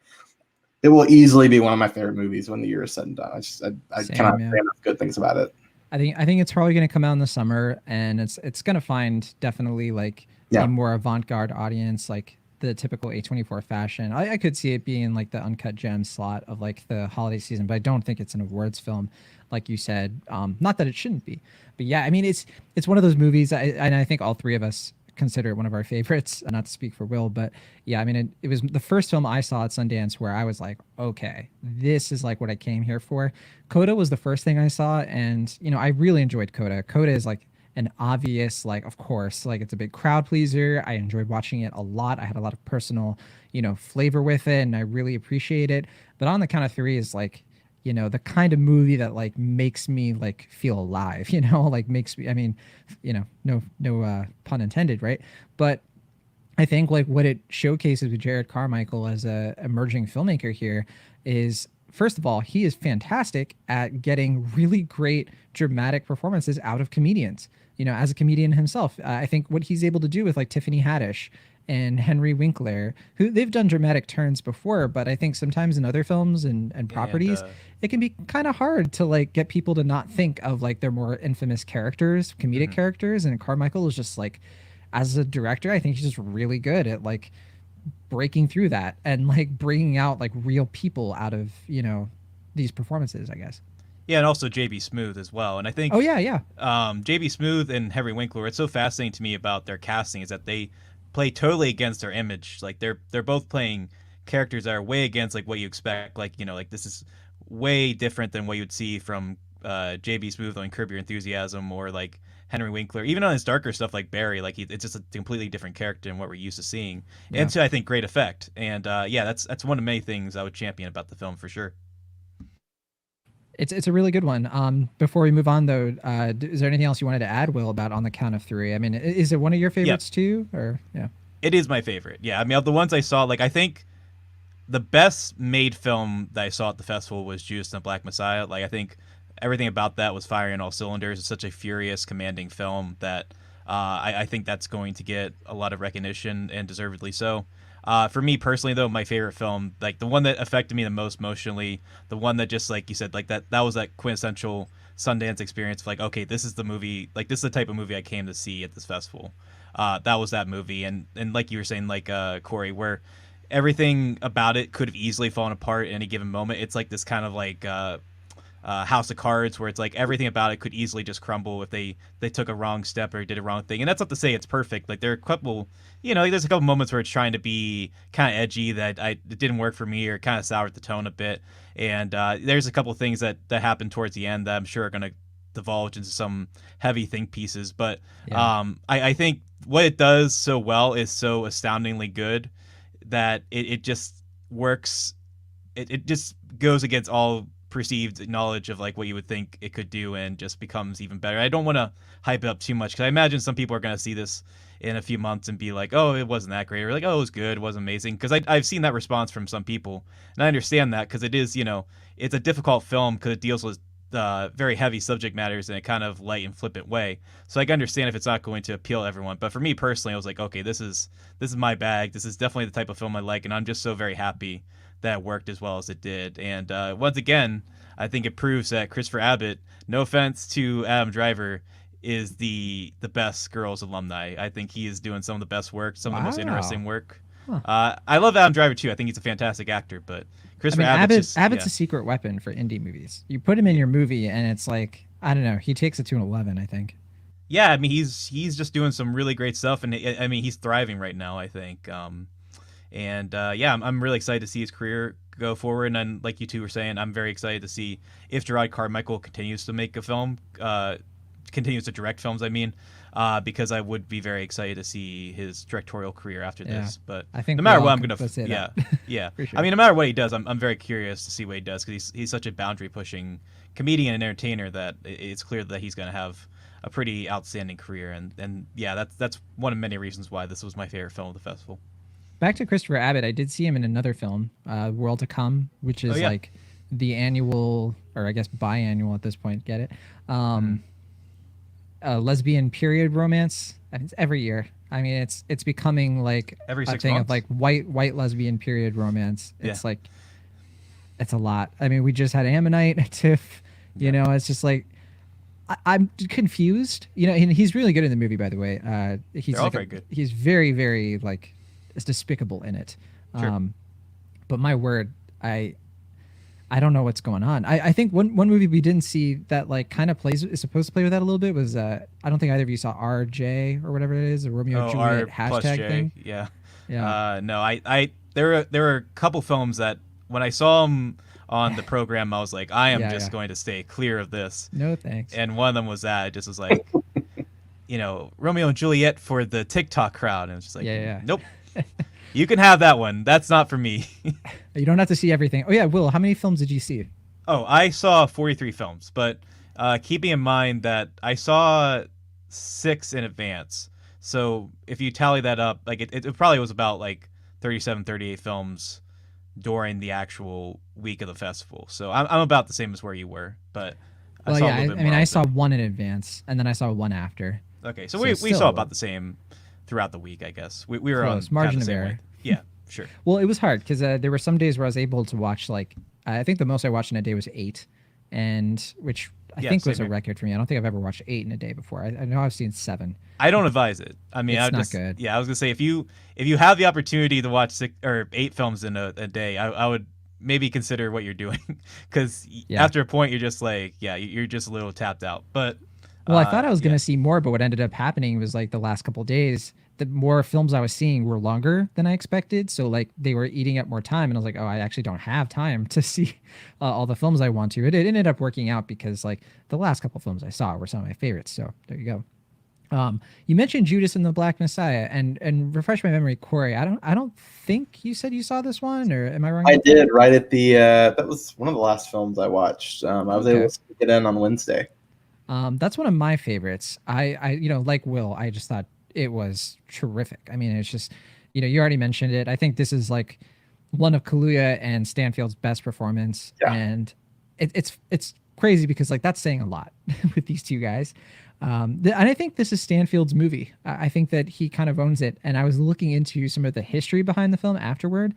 It will easily be one of my favorite movies when the year is said and done. I cannot Same, yeah. say enough good things about it. I think it's probably going to come out in the summer, and it's going to find definitely like a Yeah. more avant-garde audience, like the typical A24 fashion. I could see it being like the uncut gem slot of like the holiday season, but I don't think it's an awards film, like you said. Not that it shouldn't be, but yeah, I mean it's one of those movies, and I think all three of us consider it one of our favorites. Not to speak for Will, but yeah, I mean it was the first film I saw at Sundance where I was like, okay, this is like what I came here for. CODA was the first thing I saw, and you know I really enjoyed CODA. CODA is like an obvious, like, of course, like it's a big crowd pleaser. I enjoyed watching it a lot. I had a lot of personal, you know, flavor with it, and I really appreciate it. But On the Count of Three is like, you know, the kind of movie that like makes me like feel alive, you know, like makes me, I mean, you know, no pun intended, right? But I think like what it showcases with Gerard Carmichael as a emerging filmmaker here is, first of all, he is fantastic at getting really great dramatic performances out of comedians. You know, as a comedian himself, I think what he's able to do with like Tiffany Haddish and Henry Winkler, who they've done dramatic turns before, but I think sometimes in other films and properties, it can be kind of hard to like get people to not think of like their more infamous characters, comedic characters. And Carmichael is just like, as a director, I think he's just really good at like breaking through that and like bringing out like real people out of, you know, these performances, I guess. Yeah, and also JB Smoove as well. And I think Oh yeah, yeah. JB Smoove and Henry Winkler, what's so fascinating to me about their casting is that they play totally against their image. Like they're both playing characters that are way against like what you expect. Like, you know, like this is way different than what you'd see from JB Smoove on Curb Your Enthusiasm, or like Henry Winkler, even on his darker stuff like Barry. Like it's just a completely different character than what we're used to seeing, and to, I think, great effect. And yeah, that's one of many things I would champion about the film for sure. It's a really good one. Before we move on though, is there anything else you wanted to add, Will, about On the Count of Three? I mean, is it one of your favorites too, or yeah? It is my favorite. Yeah, I mean, of the ones I saw, like I think the best made film that I saw at the festival was Judas and the Black Messiah. Like I think everything about that was firing on all cylinders. It's such a furious, commanding film that I think that's going to get a lot of recognition, and deservedly so. For me personally, though, my favorite film, like the one that affected me the most emotionally, the one that just, like you said, like that was that quintessential Sundance experience of like, okay, this is the movie, like this is the type of movie I came to see at this festival. That was that movie, and like you were saying, like Cory, where everything about it could have easily fallen apart at any given moment. It's like this kind of like House of Cards, where it's like everything about it could easily just crumble if they took a wrong step or did a wrong thing. And that's not to say it's perfect. Like there are a couple, you know, there's a couple moments where it's trying to be kind of edgy that it didn't work for me, or kind of soured the tone a bit. And there's a couple things that happened towards the end that I'm sure are going to divulge into some heavy think pieces. But I think what it does so well is so astoundingly good that it just works. It just goes against all perceived knowledge of like what you would think it could do, and just becomes even better. I don't want to hype it up too much, because I imagine some people are going to see this in a few months and be like, oh, it wasn't that great, or like, oh, it was good, it was amazing, because I've seen that response from some people, and I understand that, because it is, you know, it's a difficult film because it deals with very heavy subject matters in a kind of light and flippant way. So I can understand if it's not going to appeal to everyone. But for me personally, I was like, okay, this is my bag. This is definitely the type of film I like, and I'm just so very happy that it worked as well as it did. And once again, I think it proves that Christopher Abbott, no offense to Adam Driver, is the best Girls alumni. I think he is doing some of the best work, some of the most interesting work. Huh. I love Adam Driver too. I think he's a fantastic actor, but Christopher Abbott's a secret weapon for indie movies. You put him in your movie, and it's like, I don't know, he takes it to an 11, I think. Yeah, I mean, he's just doing some really great stuff, and I mean, he's thriving right now, I think. Yeah, I'm really excited to see his career go forward. And like you two were saying, I'm very excited to see if Gerard Carmichael continues to make a film, continues to direct films, I mean, because I would be very excited to see his directorial career after this. But I think no matter what, I'm going to... yeah. Sure. I mean, no matter what he does, I'm very curious to see what he does, because he's such a boundary-pushing comedian and entertainer that it's clear that he's going to have a pretty outstanding career. And yeah, that's one of many reasons why this was my favorite film of the festival. Back to Christopher Abbott, I did see him in another film, World to Come, which is like the annual, or I guess biannual at this point, get it? A lesbian period romance. It's every year. I mean, it's becoming like every 6 thing months? of like white lesbian period romance. It's like, It's a lot. I mean, we just had Ammonite at TIFF. You know, it's just like I'm confused. You know, and he's really good in the movie, by the way. He's They're all like very good. he's very, very like it's despicable in it. Sure. But my word, I don't know what's going on. I think one movie we didn't see that like kind of is supposed to play with that a little bit was I don't think either of you saw RJ or whatever it is, a Romeo Oh, Juliet R plus hashtag J. thing. Yeah. Yeah. No, there were a couple films that when I saw them on the program, I was like, I am just going to stay clear of this. No thanks. And one of them was that. It just was like, Romeo and Juliet for the TikTok crowd. And it's just like, nope. You can have that one. That's not for me. You don't have to see everything. Oh yeah, Will, how many films did you see? Oh, I saw 43 films, but keeping in mind that I saw 6 in advance. So if you tally that up, like it probably was about like 37, 38 films during the actual week of the festival. So I'm about the same as where you were, but I mean, I saw one in advance and then I saw one after. Okay, so we saw about the same throughout the week, I guess. We were close, on margin of error. error. Yeah, sure. Well, it was hard because there were some days where I was able to watch like I think the most I watched in a day was 8, and which I think was a record for me. I don't think I've ever watched 8 in a day before. I know I've seen 7. I don't advise it. I mean, it's not good. Yeah, I was gonna say if you have the opportunity to watch 6 or 8 films in a day, I would maybe consider what you're doing because after a point you're just like, you're just a little tapped out. But well, I thought I was gonna see more, but what ended up happening was like the last couple of days, the more films I was seeing were longer than I expected. So like they were eating up more time, and I was like, oh, I actually don't have time to see all the films I want to. It ended up working out because like the last couple of films I saw were some of my favorites. So there you go. You mentioned Judas and the Black Messiah, and refresh my memory, Corey. I don't think you said you saw this one, or am I wrong? I did right at the. That was one of the last films I watched. I was able to sneak it in on Wednesday. That's one of my favorites. I like Will, I just thought it was terrific. I mean, it's just, you already mentioned it. I think this is like one of Kaluuya and Stanfield's best performance, and it's crazy because like that's saying a lot with these two guys. And I think this is Stanfield's movie. I think that he kind of owns it. And I was looking into some of the history behind the film afterward,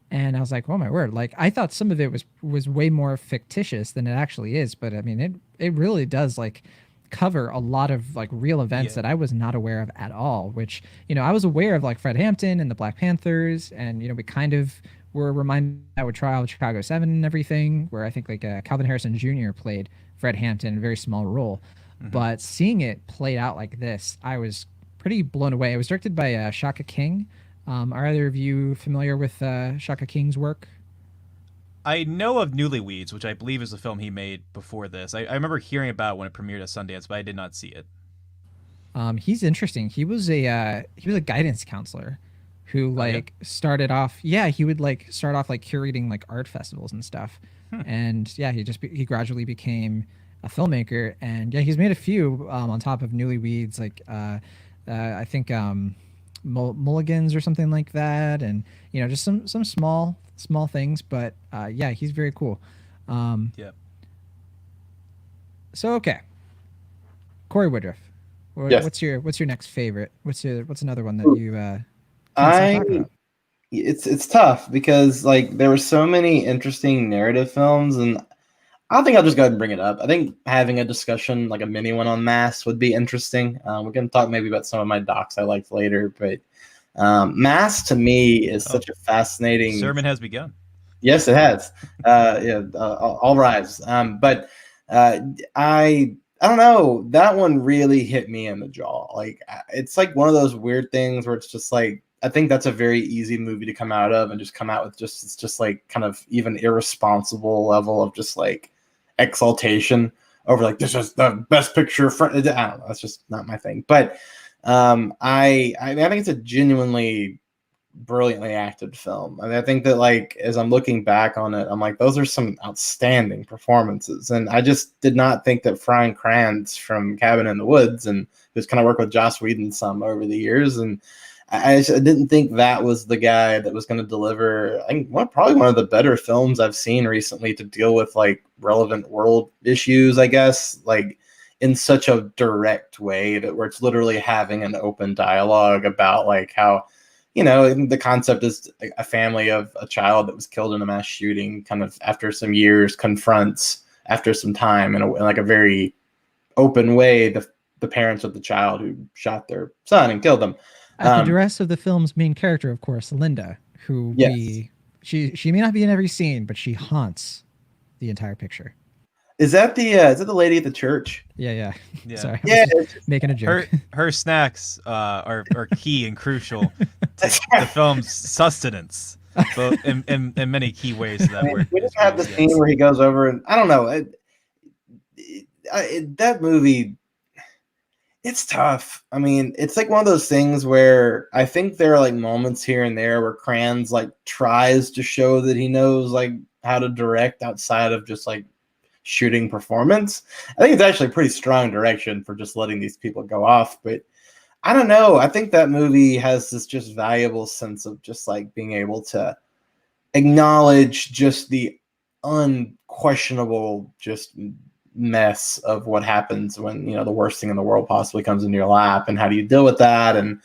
and I was like, oh my word! Like I thought some of it was way more fictitious than it actually is. But I mean, it really does like cover a lot of like real events that I was not aware of at all. Which I was aware of like Fred Hampton and the Black Panthers, and we kind of were reminded that with Trial of Chicago 7 and everything, where I think like Calvin Harrison Jr. played Fred Hampton in a very small role. But seeing it played out like this, I was pretty blown away. It was directed by Shaka King. Are either of you familiar with Shaka King's work? I know of Newlyweds, which I believe is a film he made before this. I remember hearing about it when it premiered at Sundance, but I did not see it. He's interesting. He was a guidance counselor who started off. Yeah, he would like start off like curating like art festivals and stuff, and he gradually became a filmmaker, and he's made a few on top of Newlyweds, like I think Mulligans or something like that, and just some small things, but he's very cool. So okay, Cory Woodroof, what's your next favorite? What's another one that you talk about? It's tough because like there were so many interesting narrative films, and I think I'll just go ahead and bring it up. I think having a discussion, like a mini one on Mass, would be interesting. We're going to talk maybe about some of my docs I liked later, but Mass to me is such a fascinating. Sermon has begun. Yes, it has. All rise. But I don't know. That one really hit me in the jaw. Like it's like one of those weird things where it's just like I think that's a very easy movie to come out of and just come out with it's just like kind of even irresponsible level of just like exaltation over like this is the best picture I don't know, that's just not my thing, but I think it's a genuinely brilliantly acted film. I mean, I think that like as I'm looking back on it, I'm like those are some outstanding performances, and I just did not think that Bryan Cranston from Cabin in the Woods, and who's kind of worked with Joss Whedon some over the years, and I didn't think that was the guy that was going to deliver. I think probably one of the better films I've seen recently to deal with like relevant world issues, I guess, like in such a direct way that where it's literally having an open dialogue about like how the concept is a family of a child that was killed in a mass shooting, kind of after some years, confronts after some time in like a very open way the parents of the child who shot their son and killed them. At the duress of the film's main character, of course, Linda, who yes. she may not be in every scene, but she haunts the entire picture. Is that the lady at the church? Yeah. Sorry, making a joke. Her snacks are key and crucial to the film's sustenance, both in many key ways. We just have the scene where he goes over, and I don't know. That movie, it's tough. I mean, it's like one of those things where I think there are like moments here and there where Kranz like tries to show that he knows like how to direct outside of just like shooting performance. I think it's actually a pretty strong direction for just letting these people go off. But I don't know. I think that movie has this just valuable sense of just like being able to acknowledge just the unquestionable just mess of what happens when the worst thing in the world possibly comes into your lap, and how do you deal with that. And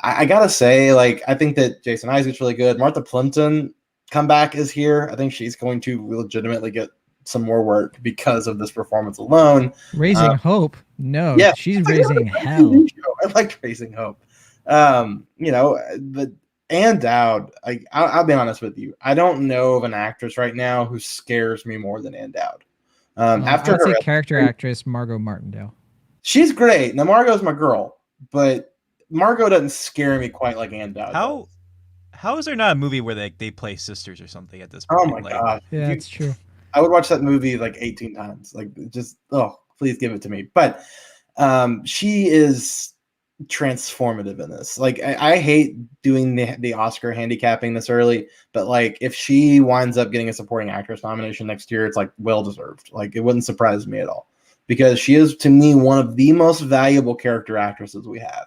I gotta say, like, I think that Jason Isaac's really good. Martha Plimpton comeback is here. I think she's going to legitimately get some more work because of this performance alone. Raising Hope, no, yeah, she's raising hell. I liked Raising Hope. But Ann Dowd, I'll be honest with you, I don't know of an actress right now who scares me more than Ann Dowd. After I would say character actress Margot Martindale. She's great. Now Margot's my girl, but Margot doesn't scare me quite like Ann Dowd. How is there not a movie where they play sisters or something at this point? Oh my god, yeah, that's true. I would watch that movie like 18 times. Like, just please give it to me. But she is transformative in this. Like, I hate doing the Oscar handicapping this early, but like if she winds up getting a supporting actress nomination next year, it's like well deserved. Like, it wouldn't surprise me at all, because she is, to me, one of the most valuable character actresses we have.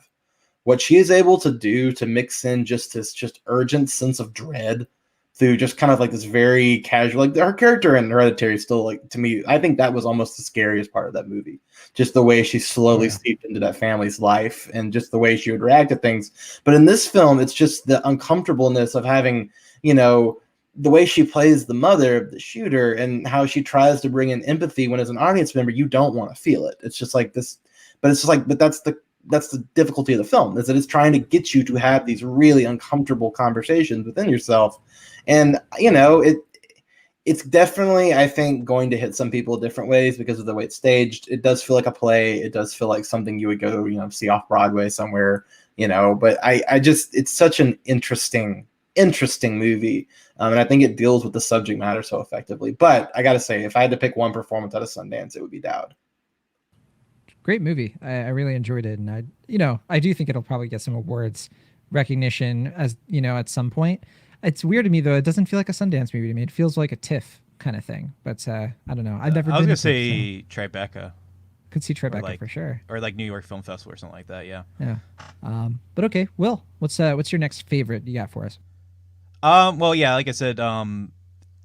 What she is able to do to mix in just this just urgent sense of dread through just kind of like this very casual, like her character in Hereditary is still, like, to me, I think that was almost the scariest part of that movie. Just the way she slowly seeped into that family's life and just the way she would react to things. But in this film, it's just the uncomfortableness of having, the way she plays the mother of the shooter and how she tries to bring in empathy when, as an audience member, you don't want to feel it. It's just like this, but it's just like, but that's the difficulty of the film, is that it's trying to get you to have these really uncomfortable conversations within yourself. And, it's definitely, I think, going to hit some people different ways because of the way it's staged. It does feel like a play. It does feel like something you would go, see off Broadway somewhere, but I just, it's such an interesting movie. And I think it deals with the subject matter so effectively. But I got to say, if I had to pick one performance out of Sundance, it would be Dowd. Great movie. I really enjoyed it. And I do think it'll probably get some awards recognition at some point. It's weird to me, though. It doesn't feel like a Sundance movie to me. It feels like a TIFF kind of thing. But I don't know. I've never. I was gonna say Tribeca. Could see Tribeca for sure. Or like New York Film Festival or something like that. Yeah. Yeah. But okay, Will, what's your next favorite you got for us? Well, yeah, like I said,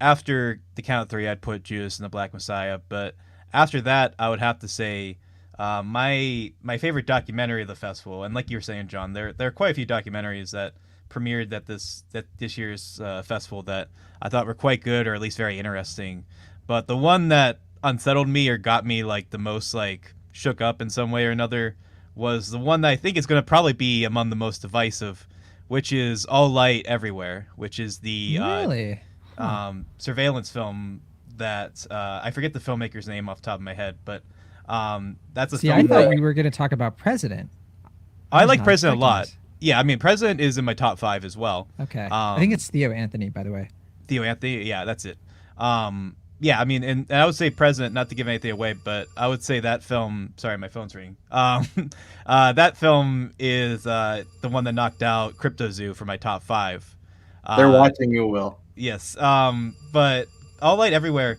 after the count of three, I'd put Judas and the Black Messiah. But after that, I would have to say my favorite documentary of the festival. And like you were saying, John, there are quite a few documentaries that premiered at this year's festival that I thought were quite good, or at least very interesting. But the one that unsettled me or got me like the most like shook up in some way or another was the one that I think is going to probably be among the most divisive, which is All Light Everywhere, which is the surveillance film that I forget the filmmaker's name off the top of my head, but that's a film. I thought you were going to talk about President. I like President a lot. Yeah, I mean, President is in my top 5 as well. Okay. I think it's Theo Anthony, by the way. Theo Anthony, yeah, that's it. Yeah, I mean, and I would say President, not to give anything away, but I would say that film, sorry, my phone's ringing. That film is the one that knocked out Cryptozoo for my top 5. They're watching you, Will. Yes. But All Light Everywhere,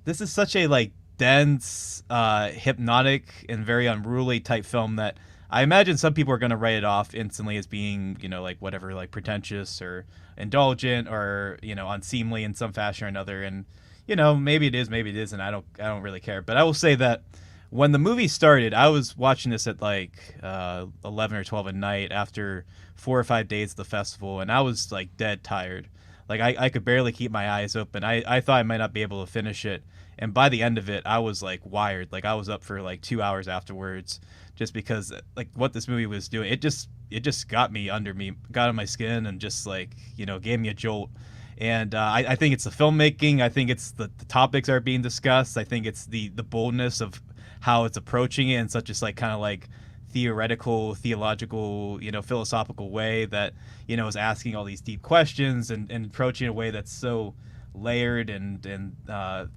this is such a like dense, hypnotic, and very unruly type film that I imagine some people are going to write it off instantly as being, like whatever, like pretentious or indulgent or, unseemly in some fashion or another. And, maybe it is, maybe it isn't. I don't really care. But I will say that when the movie started, I was watching this at like 11 or 12 at night after 4 or 5 days of the festival, and I was like dead tired. Like I could barely keep my eyes open. I thought I might not be able to finish it. And by the end of it, I was like wired. Like I was up for like 2 hours afterwards, just because like what this movie was doing. It just got me, got on my skin, and just like gave me a jolt. And I think it's the filmmaking. I think it's the topics are being discussed. I think it's the boldness of how it's approaching it in such a like kind of like theological, philosophical way that is asking all these deep questions and approaching in a way that's so layered and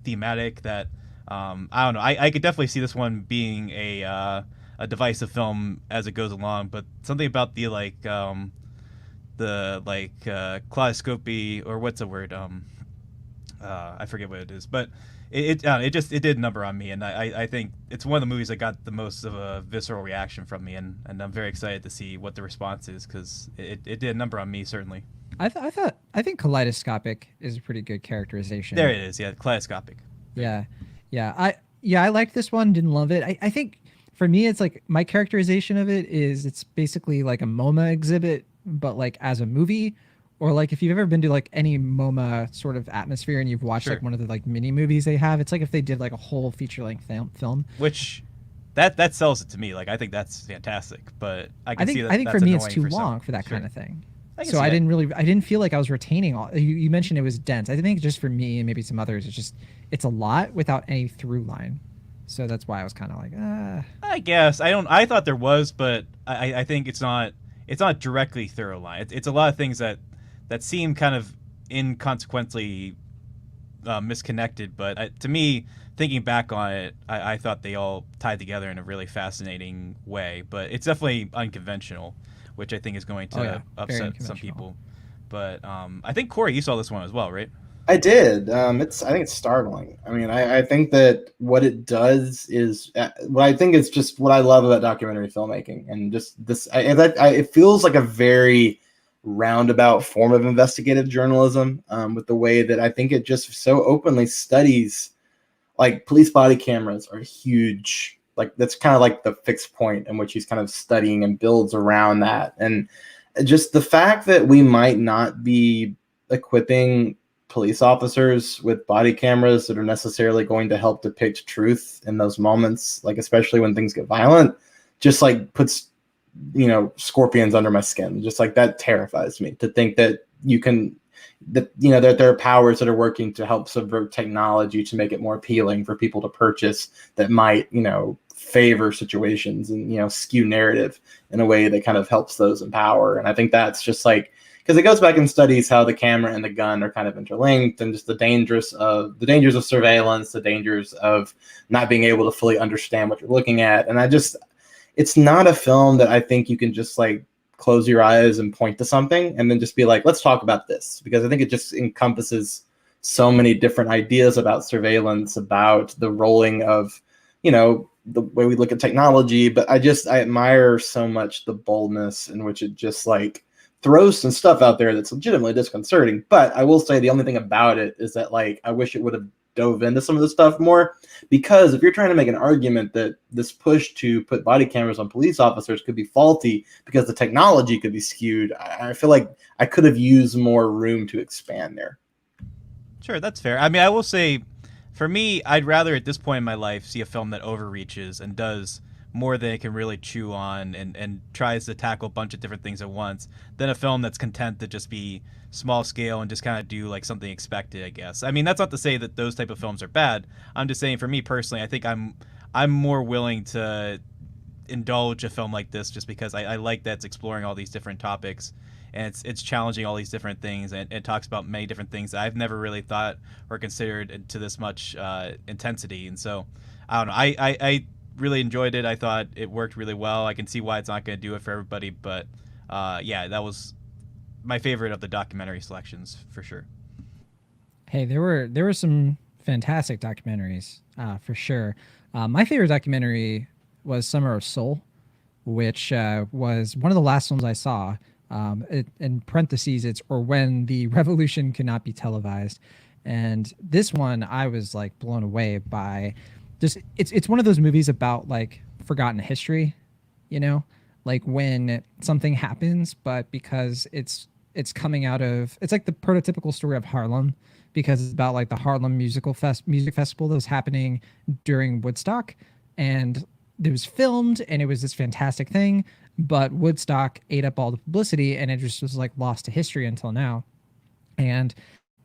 thematic that I don't know. I could definitely see this one being a divisive film as it goes along, but something about the kaleidoscopy, or what's the word? I forget what it is, but it did a number on me, and I think it's one of the movies that got the most of a visceral reaction from me, and I'm very excited to see what the response is, because it did a number on me, certainly. I think kaleidoscopic is a pretty good characterization. There it is, yeah, kaleidoscopic. Yeah, I liked this one. Didn't love it. I think for me, it's like my characterization of it is it's basically like a MoMA exhibit, but like as a movie. Or like if you've ever been to like any MoMA sort of atmosphere and you've watched Sure. like one of the like mini movies they have, it's like if they did like a whole feature length film. Which that sells it to me. Like I think that's fantastic, but I can see that I think that's for me it's annoying too for some. long for that Sure. kind of thing. I can So see I that. didn't feel like I was retaining all. You mentioned it was dense. I think just for me and maybe some others, it's a lot without any through line. So that's why I was kind of like, I guess I thought there was, but I think it's not directly thorough line. It's a lot of things that seem kind of inconsequently misconnected, but to me, thinking back on it, I thought they all tied together in a really fascinating way. But it's definitely unconventional, which I think is going to Very upset some unconventional. people. But I think Corey, you saw this one as well, right? I did. I think it's startling. I mean, I think that what it does is what I think is just what I love about documentary filmmaking, and just this. It feels like a very roundabout form of investigative journalism, with the way that I think it just so openly studies, like police body cameras are huge. Like that's kind of like the fixed point in which he's kind of studying and builds around that, and just the fact that we might not be equipping police officers with body cameras that are necessarily going to help depict truth in those moments, like especially when things get violent, just like puts scorpions under my skin. Just like that terrifies me to think that that there are powers that are working to help subvert technology to make it more appealing for people to purchase, that might favor situations and skew narrative in a way that kind of helps those in power. And I think that's just like, because it goes back and studies how the camera and the gun are kind of interlinked, and just the dangers of surveillance, the dangers of not being able to fully understand what you're looking at. And it's not a film that I think you can just like close your eyes and point to something and then just be like, let's talk about this, because I think it just encompasses so many different ideas about surveillance, about the rolling of, the way we look at technology. But I admire so much the boldness in which it just like throws some stuff out there that's legitimately disconcerting. But I will say the only thing about it is that like I wish it would have dove into some of the stuff more, because if you're trying to make an argument that this push to put body cameras on police officers could be faulty because the technology could be skewed, I feel like I could have used more room to expand there. Sure, that's fair. I mean, I will say, for me, I'd rather at this point in my life see a film that overreaches and does more than it can really chew on, and tries to tackle a bunch of different things at once, than a film that's content to just be small scale and just kind of do like something expected, I guess. I mean, that's not to say that those type of films are bad. I'm just saying, for me personally, I think I'm more willing to indulge a film like this just because I like that it's exploring all these different topics, and it's challenging all these different things, and it talks about many different things that I've never really thought or considered to this much intensity. And so I don't know, I really enjoyed it. I thought it worked really well. I can see why it's not going to do it for everybody, but yeah, that was my favorite of the documentary selections for sure. hey, there were some fantastic documentaries for sure. My favorite documentary was Summer of Soul, which was one of the last films I saw. In parentheses, it's or when the revolution cannot be televised. And this one I was like blown away by just it's one of those movies about like forgotten history, you know, like when something happens, but because it's coming out of, it's like the prototypical story of Harlem, because it's about like the Harlem music festival that was happening during Woodstock, and it was filmed and it was this fantastic thing, but Woodstock ate up all the publicity and it just was like lost to history until now. And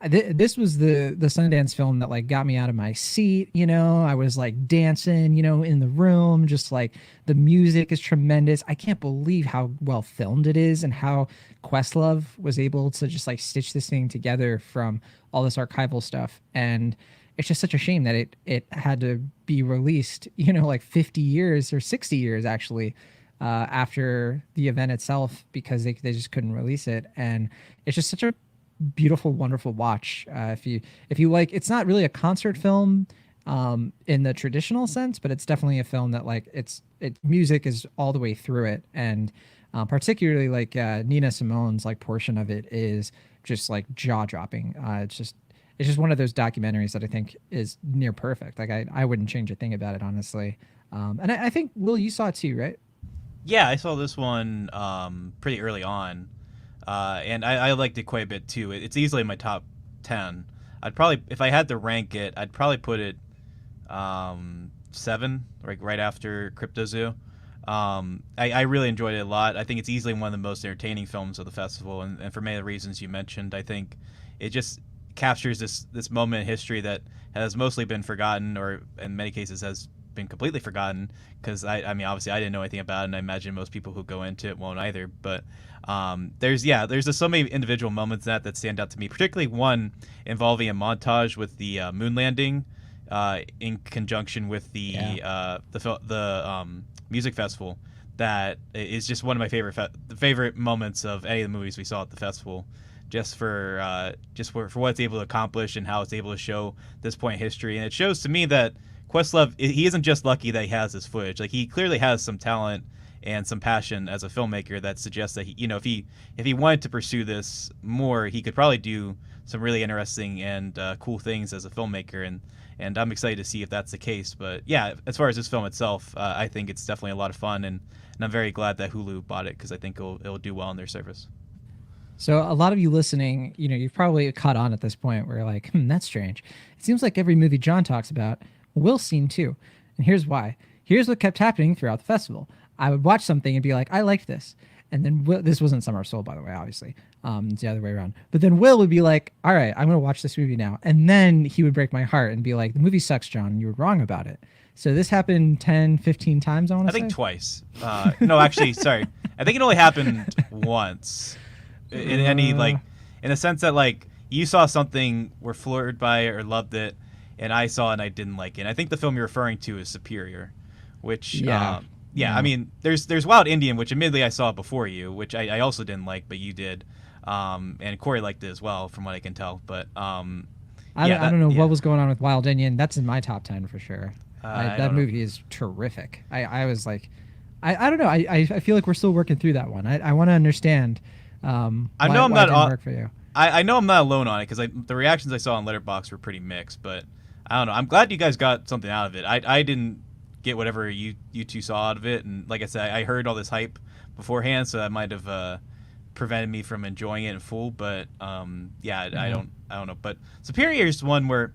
this was the Sundance film that like got me out of my seat. You know, I was like dancing, you know, in the room, just like the music is tremendous. I can't believe how well filmed it is and how Questlove was able to just like stitch this thing together from all this archival stuff. And it's just such a shame that it had to be released, you know, like 50 years or 60 years actually after the event itself, because they just couldn't release it. And it's just such a beautiful, wonderful watch. If you like, it's not really a concert film in the traditional sense, but it's definitely a film that like it music is all the way through it, and particularly like Nina Simone's like portion of it is just like jaw dropping. It's just one of those documentaries that I think is near perfect. Like I wouldn't change a thing about it, honestly. And I think Will, you saw it too, right? Yeah, I saw this one pretty early on. And I liked it quite a bit too. It's easily in my top 10. I'd probably, if I had to rank it, I'd probably put it 7, like right after Cryptozoo. I really enjoyed it a lot. I think it's easily one of the most entertaining films of the festival, and for many of the reasons you mentioned. I think it just captures this moment in history that has mostly been forgotten, or in many cases has been completely forgotten, because I mean, obviously I didn't know anything about it, and I imagine most people who go into it won't either. But there's just so many individual moments that stand out to me, particularly one involving a montage with the moon landing in conjunction with the music festival. That is just one of my favorite moments of any of the movies we saw at the festival, just for what it's able to accomplish and how it's able to show this point in history. And it shows to me that Questlove, he isn't just lucky that he has this footage. Like, he clearly has some talent and some passion as a filmmaker that suggests that he, you know, if he wanted to pursue this more, he could probably do some really interesting and cool things as a filmmaker. And I'm excited to see if that's the case. But yeah, as far as this film itself, I think it's definitely a lot of fun, and I'm very glad that Hulu bought it, because I think it'll do well in their service. So a lot of you listening, you know, you've probably caught on at this point where you're like, that's strange. It seems like every movie John talks about, Will's seen too. And here's why. Here's what kept happening throughout the festival. I would watch something and be like, I liked this. And then this wasn't Summer of Soul, by the way, obviously. It's the other way around. But then Will would be like, all right, I'm going to watch this movie now. And then he would break my heart and be like, the movie sucks, John. You were wrong about it. So this happened 10, 15 times, I think twice. No, actually, sorry. I think it only happened once. In any, like, in a sense that, like, you saw something, were floored by it or loved it, and I saw it and I didn't like it. And I think the film you're referring to is Superior, which, I mean, there's Wild Indian, which admittedly I saw before you, which I also didn't like, but you did. And Cory liked it as well, from what I can tell. But I don't know what was going on with Wild Indian. That's in my top 10 for sure. That movie is terrific. I was like, I don't know. I feel like we're still working through that one. I want to understand. I know I'm not work for you. I know I'm not alone on it, because the reactions I saw on Letterboxd were pretty mixed. But I don't know. I'm glad you guys got something out of it. I didn't get whatever you two saw out of it, and like I said, I heard all this hype beforehand, so that might have prevented me from enjoying it in full. But I don't know. But Superior is one where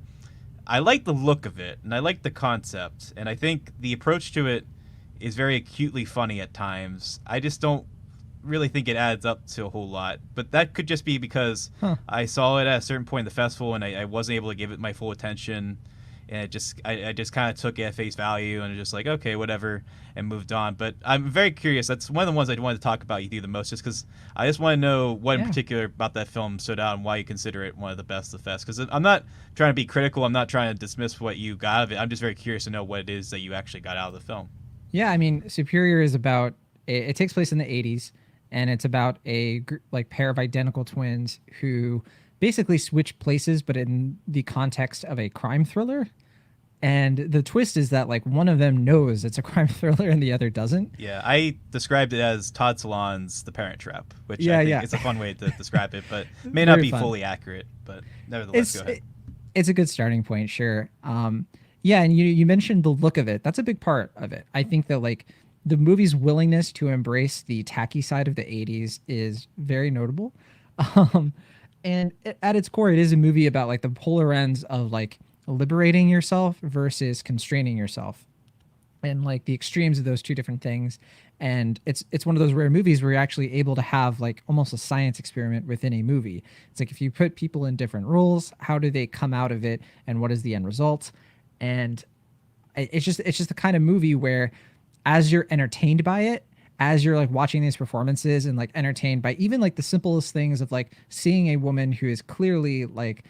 I like the look of it and I like the concept, and I think the approach to it is very acutely funny at times. I just don't really think it adds up to a whole lot, but that could just be because I saw it at a certain point in the festival and I wasn't able to give it my full attention, and I just kind of took it at face value and just like, okay, whatever, and moved on. But I'm very curious. That's one of the ones I wanted to talk about with you the most, just because I just want to know what in particular about that film stood out and why you consider it one of the best of the fest. Because I'm not trying to be critical. I'm not trying to dismiss what you got out of it. I'm just very curious to know what it is that you actually got out of the film. Yeah, I mean, Superior is about, it takes place in the 80s, and it's about a pair of identical twins who basically switch places, but in the context of a crime thriller. And the twist is that like one of them knows it's a crime thriller and the other doesn't. Yeah, I described it as Todd Solondz's The Parent Trap, which I think it's a fun way to describe it, but may not be fully accurate. But nevertheless, go ahead. It's a good starting point, sure. Yeah, and you mentioned the look of it. That's a big part of it. I think that like the movie's willingness to embrace the tacky side of the 80s is very notable. Um, and at its core, it is a movie about like the polar ends of like liberating yourself versus constraining yourself, and like the extremes of those two different things. And it's one of those rare movies where you're actually able to have like almost a science experiment within a movie. It's like if you put people in different roles, how do they come out of it, and what is the end result? And it's just the kind of movie where as you're entertained by it, as you're like watching these performances and like entertained by even like the simplest things of like seeing a woman who is clearly like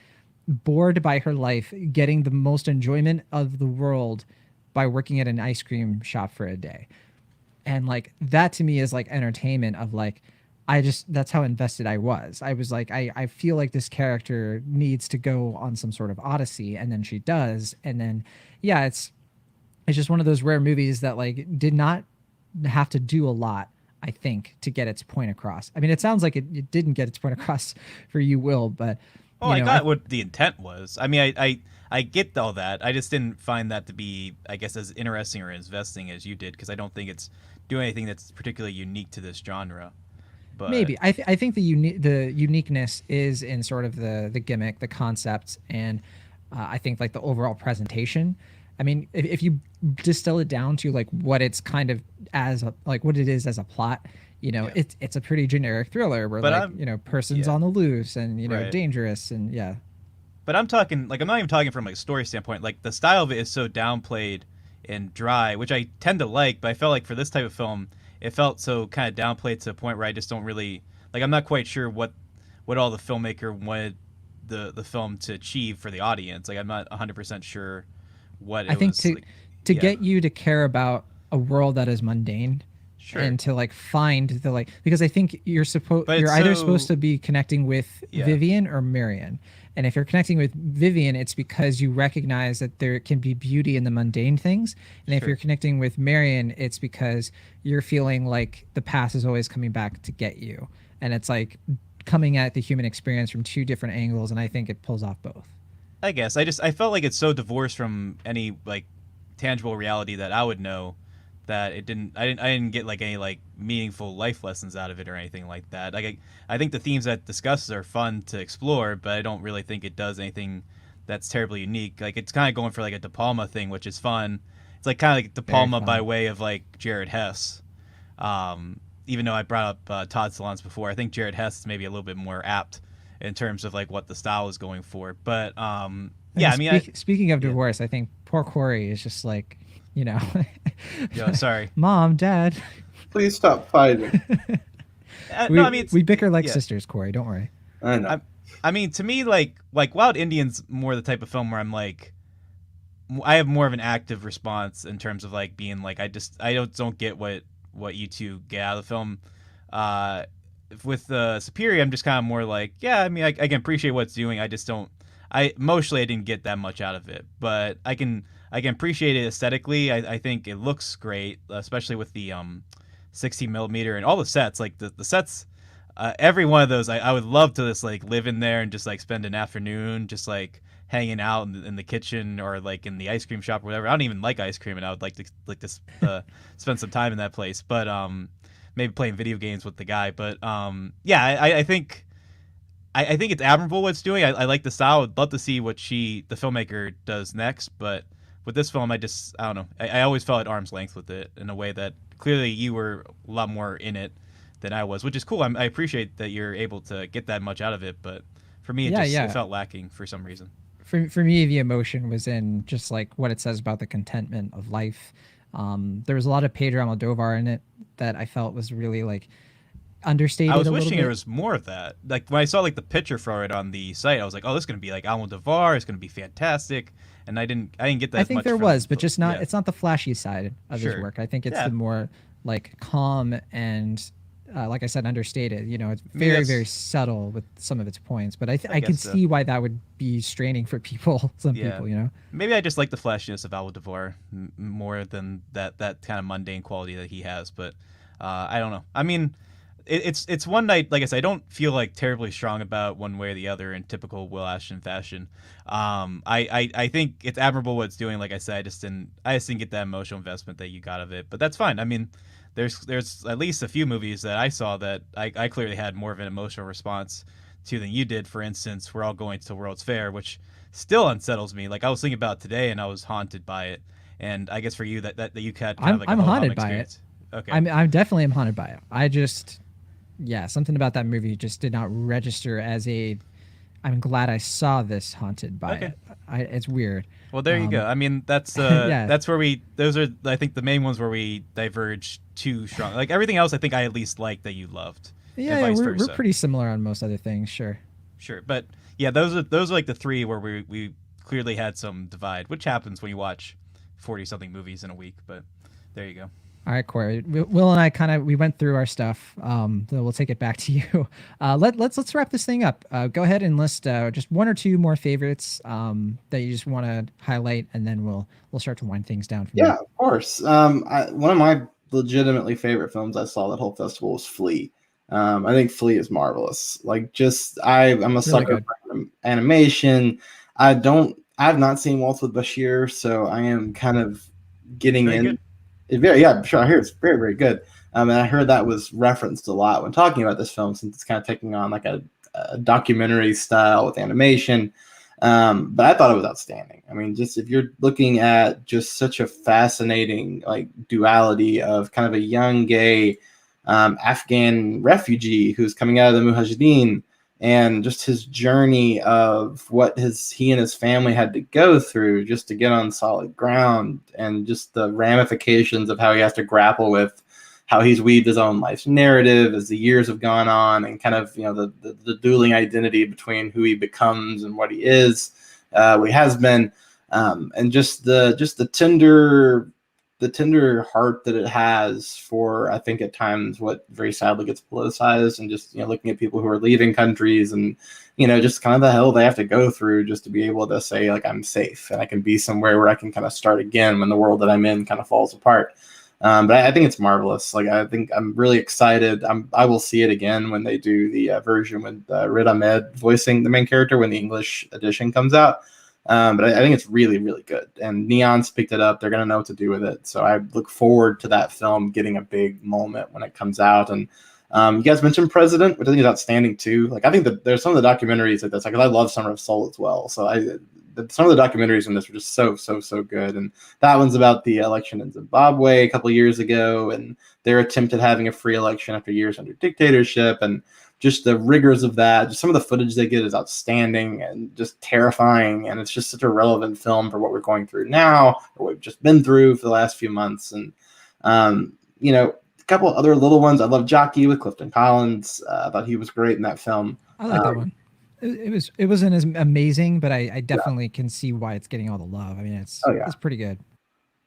bored by her life getting the most enjoyment of the world by working at an ice cream shop for a day. And like that to me is like entertainment of like that's how invested I was. I was like, I feel like this character needs to go on some sort of odyssey, and then she does. And then yeah, it's just one of those rare movies that like did not have to do a lot, I think, to get its point across. I mean, it sounds like it didn't get its point across for you, Will, but Oh, I got what the intent was. I mean, I get all that. I just didn't find that to be, I guess, as interesting or as investing as you did, because I don't think it's doing anything that's particularly unique to this genre. But maybe I think the uniqueness is in sort of the gimmick, the concept, and I think like the overall presentation. I mean, if you distill it down to like what it's kind of like what it is as a plot, Yeah. it's a pretty generic thriller where But like person's yeah. on the loose and Right. dangerous and yeah. But I'm talking like I'm not even talking from like a story standpoint. Like the style of it is so downplayed and dry, which I tend to like. But I felt like for this type of film, it felt so kind of downplayed to the point where I just don't really like. I'm not quite sure what all the filmmaker wanted the film to achieve for the audience. Like I'm not 100% sure what I it think was. to get you to care about a world that is mundane Sure. and to like find the like, because I think you're But you're it's either so- supposed to be connecting with Yeah. Vivian or Marion. And if you're connecting with Vivian, it's because you recognize that there can be beauty in the mundane things. And if Sure. you're connecting with Marion, it's because you're feeling like the past is always coming back to get you. And it's like coming at the human experience from two different angles. And I think it pulls off both. I guess I felt like it's so divorced from any like tangible reality that I would know that I didn't get like any like meaningful life lessons out of it or anything like that. Like I think the themes that it discusses are fun to explore, but I don't really think it does anything that's terribly unique. Like it's kind of going for like a De Palma thing, which is fun. It's like kind of like De Palma by way of like Jared Hess. Even though I brought up Todd Solondz before, I think Jared Hess is maybe a little bit more apt in terms of like what the style is going for. But yeah, I mean, speaking of divorce, I think poor Cory is just like, yo, sorry. Mom, Dad. Please stop fighting. No, I mean, we bicker like yeah. sisters, Cory. Don't worry. I know. I mean, to me, like Wild Indian's more the type of film where I'm like, I have more of an active response in terms of like being like, I don't get what you two get out of the film. With Superior, I'm just kind of more like, yeah, I mean, I can appreciate what it's doing. I just don't. Mostly I didn't get that much out of it, but I can appreciate it aesthetically. I think it looks great, especially with the 16 millimeter and all the sets. Like the sets, every one of those, I would love to just like live in there and just like spend an afternoon just like hanging out in the kitchen or like in the ice cream shop or whatever. I don't even like ice cream, and I would like to spend some time in that place. But maybe playing video games with the guy. But yeah, I think. I think it's admirable what it's doing. I like the style. I'd love to see what the filmmaker, does next. But with this film, I don't know. I always felt at arm's length with it in a way that clearly you were a lot more in it than I was, which is cool. I appreciate that you're able to get that much out of it. But for me, it felt lacking for some reason. For me, the emotion was in just like what it says about the contentment of life. There was a lot of Pedro Almodovar in it that I felt was really like understated. I was wishing there was more of that. Like when I saw like the picture for it on the site, I was like, "Oh, this is gonna be like Almodovar. It's gonna be fantastic." And I didn't get that. I think much there from was, it, but just not. yeah. It's not the flashy side of his work. I think it's the more like calm and, like I said, understated. It's very subtle with some of its points. But I can see why that would be straining for people. Some people, Maybe I just like the flashiness of Almodovar more than that kind of mundane quality that he has. But I don't know. I mean, it's one night. Like I said, I don't feel like terribly strong about one way or the other in typical Will Ashton fashion. I think it's admirable what it's doing. Like I said, I just didn't get that emotional investment that you got of it. But that's fine. I mean, there's at least a few movies that I saw that I clearly had more of an emotional response to than you did. For instance, We're All Going to the World's Fair, which still unsettles me. Like I was thinking about today, and I was haunted by it. And I guess for you that you had kind of like I'm a ho-hum haunted by experience. it. Okay. I'm definitely am haunted by it. I just, yeah, something about that movie just did not register as a. I'm glad I saw this haunted by Okay. it. It's weird. Well, there you go. I mean, that's Yeah. that's where those are I think the main ones where we diverge too strong. Like everything else, I think I at least liked that you loved. Yeah, and vice we're versa. pretty similar on most other things. Sure. Sure, but yeah, those are like the three where we clearly had some divide, which happens when you watch 40-something movies in a week. But there you go. All right, Corey. Will and I we went through our stuff. So we'll take it back to you. Let's wrap this thing up. Go ahead and list just one or two more favorites that you just want to highlight, and then we'll start to wind things down from Yeah, there. of course. One of my legitimately favorite films I saw that whole festival was Flea. I think Flea is marvelous. Like, I'm a sucker for animation. I've not seen Waltz with Bashir, so I am kind of getting Very in. good. Sure. I hear it's very, very good. And I heard that was referenced a lot when talking about this film, since it's kind of taking on like a documentary style with animation. But I thought it was outstanding. I mean, just if you're looking at just such a fascinating like duality of kind of a young gay Afghan refugee who's coming out of the Mujahideen, and just his journey of what he and his family had to go through just to get on solid ground, and just the ramifications of how he has to grapple with how he's weaved his own life's narrative as the years have gone on, and kind of, the dueling identity between who he becomes and what he is, what he has been, and just the tender heart that it has for, I think at times, what very sadly gets politicized, and just, looking at people who are leaving countries, and, just kind of the hell they have to go through just to be able to say, like, I'm safe and I can be somewhere where I can kind of start again when the world that I'm in kind of falls apart. But I think it's marvelous. Like, I think I'm really excited. I will see it again when they do the version with Rid Ahmed voicing the main character when the English edition comes out. But I think it's really, really good. And Neon's picked it up. They're going to know what to do with it. So I look forward to that film getting a big moment when it comes out. And you guys mentioned President, which I think is outstanding too. Like, I think that there's some of the documentaries like this. Like, I love Summer of Soul as well. So some of the documentaries in this were just so good. And that one's about the election in Zimbabwe a couple of years ago, and their attempt at having a free election after years under dictatorship, and just the rigors of that. Just some of the footage they get is outstanding and just terrifying. And it's just such a relevant film for what we're going through now, or what we've just been through for the last few months. And, a couple of other little ones. I love Jockey with Clifton Collins. I thought he was great in that film. I like that one. It wasn't as amazing, but I definitely can see why it's getting all the love. I mean, it's pretty good.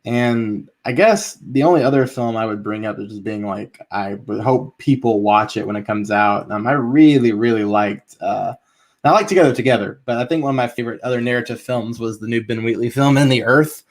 And I guess the only other film I would bring up is just being like, I would hope people watch it when it comes out. I really, really liked, I like Together, but I think one of my favorite other narrative films was the new Ben Wheatley film, In the Earth.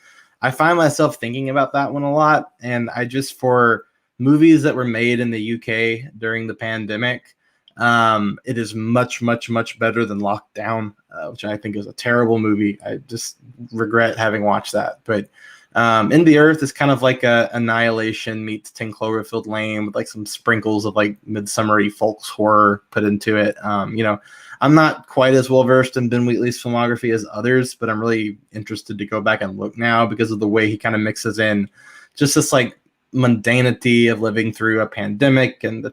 I find myself thinking about that one a lot. And for movies that were made in the UK during the pandemic, it is much, much, much better than Lockdown, which I think is a terrible movie. I just regret having watched that. But In the Earth is kind of like a Annihilation meets 10 Cloverfield Lane with like some sprinkles of like midsummery folks horror put into it. I'm not quite as well versed in Ben Wheatley's filmography as others, but I'm really interested to go back and look now because of the way he kind of mixes in just this like mundanity of living through a pandemic, and the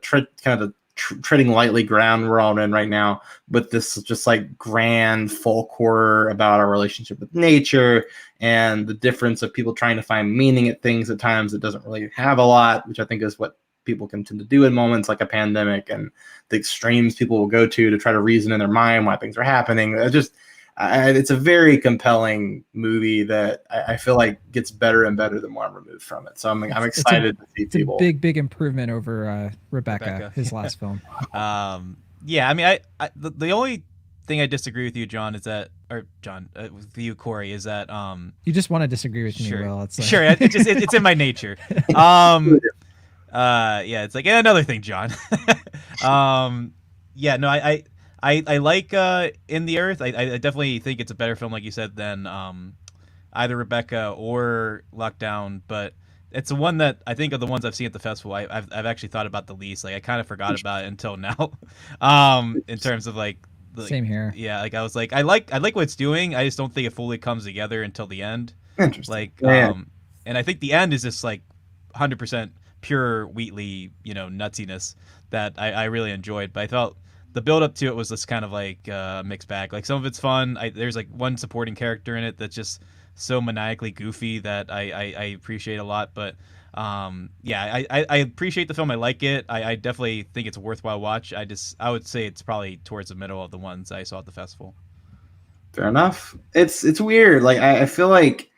treading lightly ground we're all in right now, but this is just like grand folk horror about our relationship with nature, and the difference of people trying to find meaning at things at times that doesn't really have a lot, which I think is what people can tend to do in moments like a pandemic, and the extremes people will go to try to reason in their mind why things are happening. It's a very compelling movie that I feel like gets better and better the more I'm removed from it. So I'm excited to see people. It's a big improvement over Rebecca, his last film. Yeah, I mean, the only thing I disagree with you, John, is that, or John, with you, Corey, is that you just want to disagree with me, Will. It's like... Sure, it's in my nature. Yeah, it's like another thing, John. Yeah, no, I like In the Earth. I definitely think it's a better film, like you said, than either Rebecca or Lockdown. But it's the one that I think of the ones I've seen at the festival. I've actually thought about the least. Like I kind of forgot about it until now. In terms of like Same here. yeah, like I was like I like what it's doing. I just don't think it fully comes together until the end. Interesting. Like Yeah. and I think the end is just like 100% pure Wheatley, nutsiness that I really enjoyed. But I felt the build up to it was just kind of like mixed bag. Like some of it's fun. There's like one supporting character in it that's just so maniacally goofy that I appreciate a lot. But yeah, I appreciate the film. I like it. I definitely think it's a worthwhile watch. I would say it's probably towards the middle of the ones I saw at the festival. Fair enough. It's weird. Like I feel like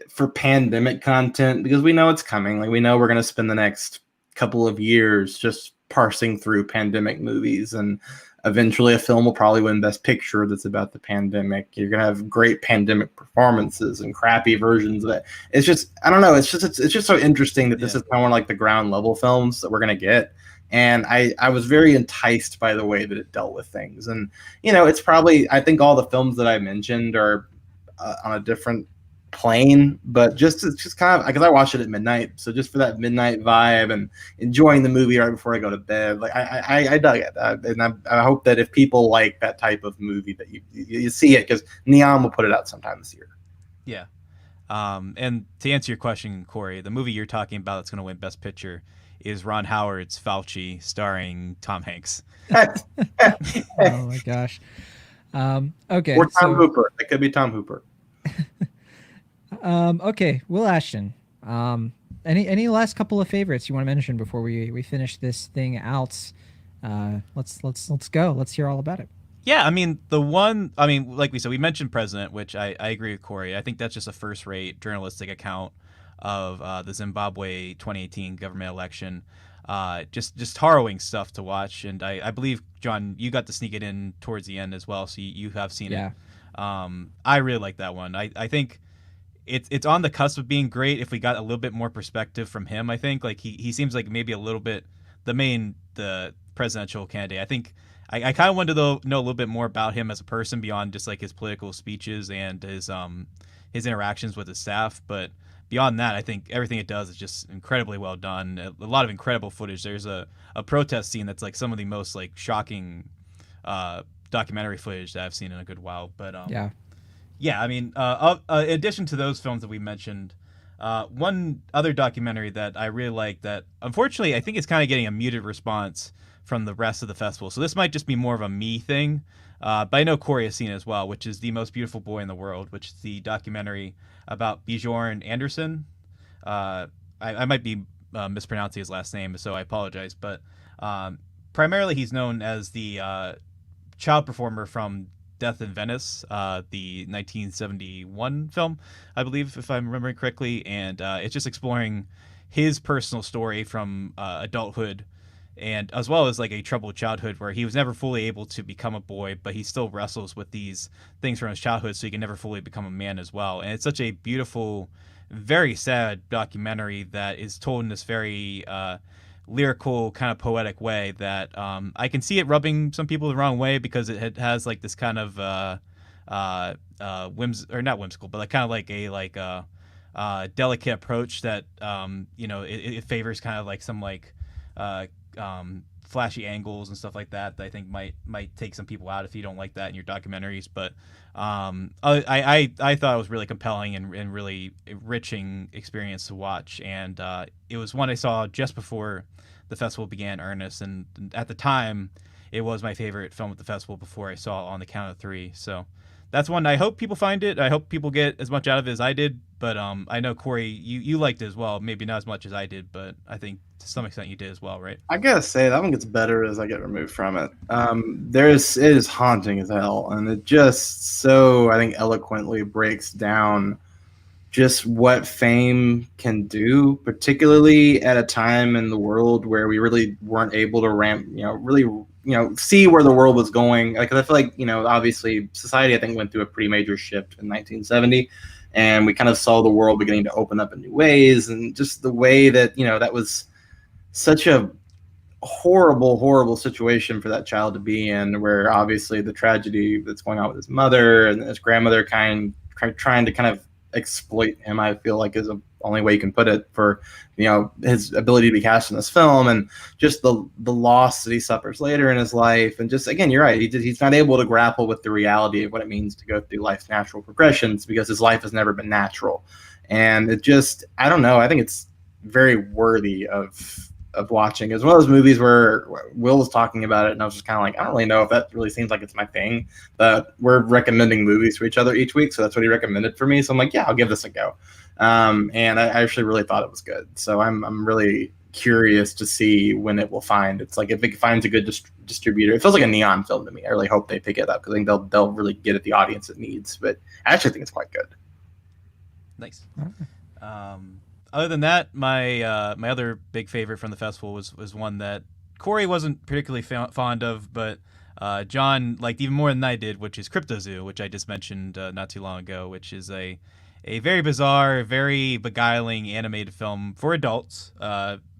for pandemic content, because we know it's coming, like we know we're going to spend the next couple of years just parsing through pandemic movies, and eventually a film will probably win Best Picture that's about the pandemic. You're going to have great pandemic performances and crappy versions of it. It's just, I don't know, it's just so interesting that this is kind of like the ground level films that we're going to get. And I was very enticed by the way that it dealt with things. And, it's probably, I think all the films that I mentioned are on a different plane, but just kind of, because I watched it at midnight, so just for that midnight vibe and enjoying the movie right before I go to bed, like I dug it, and I hope that if people like that type of movie, that you see it, because Neon will put it out sometime this year. Yeah. And to answer your question, Corey, the movie you're talking about that's going to win Best Picture is Ron Howard's Fauci, starring Tom Hanks. Oh my gosh. Okay. Or Tom Hooper. It could be Tom Hooper. Okay, Will Ashton. Any last couple of favorites you want to mention before we finish this thing out? Let's go. Let's hear all about it. Yeah, like we said, we mentioned President, which I agree with Corey. I think that's just a first-rate journalistic account of the Zimbabwe 2018 government election. Just harrowing stuff to watch, and I believe, John, you got to sneak it in towards the end as well, so you have seen it. I really like that one. I think it's on the cusp of being great if we got a little bit more perspective from him. I think like he seems like maybe a little bit the presidential candidate. I think I kind of wanted to know a little bit more about him as a person beyond just like his political speeches and his interactions with his staff. But beyond that, I think everything it does is just incredibly well done. A lot of incredible footage. There's a protest scene that's like some of the most like shocking documentary footage that I've seen in a good while. But yeah, I mean, in addition to those films that we mentioned, one other documentary that I really like that, unfortunately, I think is kind of getting a muted response from the rest of the festival. So this might just be more of a me thing, but I know Corey has seen it as well, which is The Most Beautiful Boy in the World, which is the documentary about Bjorn Anderson. I might be mispronouncing his last name, so I apologize. But primarily he's known as the child performer from Death in Venice, the 1971 film, I believe, if I'm remembering correctly. And it's just exploring his personal story from adulthood, and as well as like a troubled childhood where he was never fully able to become a boy, but he still wrestles with these things from his childhood so he can never fully become a man as well. And it's such a beautiful, very sad documentary that is told in this very lyrical, kind of poetic way that I can see it rubbing some people the wrong way, because it has like this kind of not whimsical, but like kind of like a delicate approach that it favors kind of like some like flashy angles and stuff like that I think might take some people out if you don't like that in your documentaries. But I thought it was really compelling and really enriching experience to watch, and it was one I saw just before the festival began earnest, and at the time it was my favorite film at the festival before I saw it on the count of three. So that's one I hope people find it. I hope people get as much out of it as I did. But I know, Corey, you liked it as well. Maybe not as much as I did, but I think to some extent you did as well, right? I gotta say, that one gets better as I get removed from it. It is haunting as hell, and it just so, I think, eloquently breaks down just what fame can do, particularly at a time in the world where we really weren't able to see where the world was going. Like, I feel like, obviously society, I think, went through a pretty major shift in 1970, and we kind of saw the world beginning to open up in new ways, and just the way that, that was such a horrible situation for that child to be in, where obviously the tragedy that's going on with his mother and his grandmother trying to kind of exploit him, I feel like, is the only way you can put it, for his ability to be cast in this film, and just the loss that he suffers later in his life. And just, again, you're right, he's not able to grapple with the reality of what it means to go through life's natural progressions, because his life has never been natural. And it just, I don't know, I think it's very worthy of watching. It's one of those movies where Will was talking about it, and I was just kind of like, I don't really know if that really seems like it's my thing. But we're recommending movies for each other each week, so that's what he recommended for me. So I'm like, yeah, I'll give this a go. And I actually really thought it was good. So I'm really curious to see when it will find. It's like, if it finds a good distributor, it feels like a Neon film to me. I really hope they pick it up, because I think they'll really get at the audience it needs. But I actually think it's quite good. Nice. Other than that, my my other big favorite from the festival was one that Cory wasn't particularly fond of, but John liked even more than I did, which is Cryptozoo, which I just mentioned not too long ago, which is a very bizarre, very beguiling animated film for adults,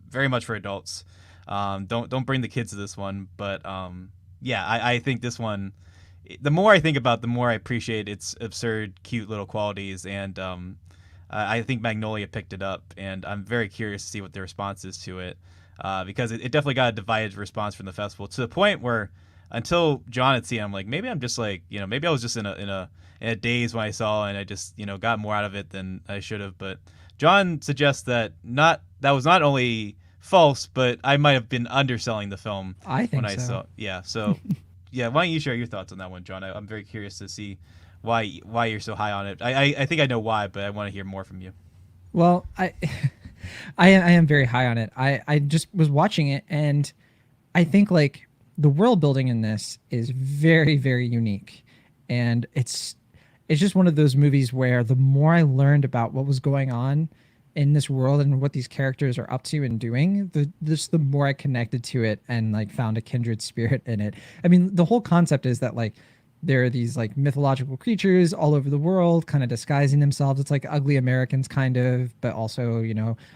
very much for adults. Don't bring the kids to this one, but yeah, I think this one, the more I think about it, the more I appreciate its absurd, cute little qualities, and I think Magnolia picked it up, and I'm very curious to see what the response is to it, because it definitely got a divided response from the festival, to the point where, until John had seen it, I'm like, maybe I'm just like, maybe I was just in a daze when I saw it, and I just, got more out of it than I should have. But John suggests that was not only false, but I might have been underselling the film. I think when I so. saw, yeah. So, yeah, why don't you share your thoughts on that one, John? I'm very curious to see why you're so high on it. I think I know why, but I want to hear more from you. Well, I am very high on it. I just was watching it, and I think, like, the world building in this is very, very unique, and it's just one of those movies where the more I learned about what was going on in this world and what these characters are up to and doing, the more I connected to it and, like, found a kindred spirit in it. I mean, the whole concept is that, like, there are these, like, mythological creatures all over the world kind of disguising themselves. It's like Ugly Americans kind of, but also,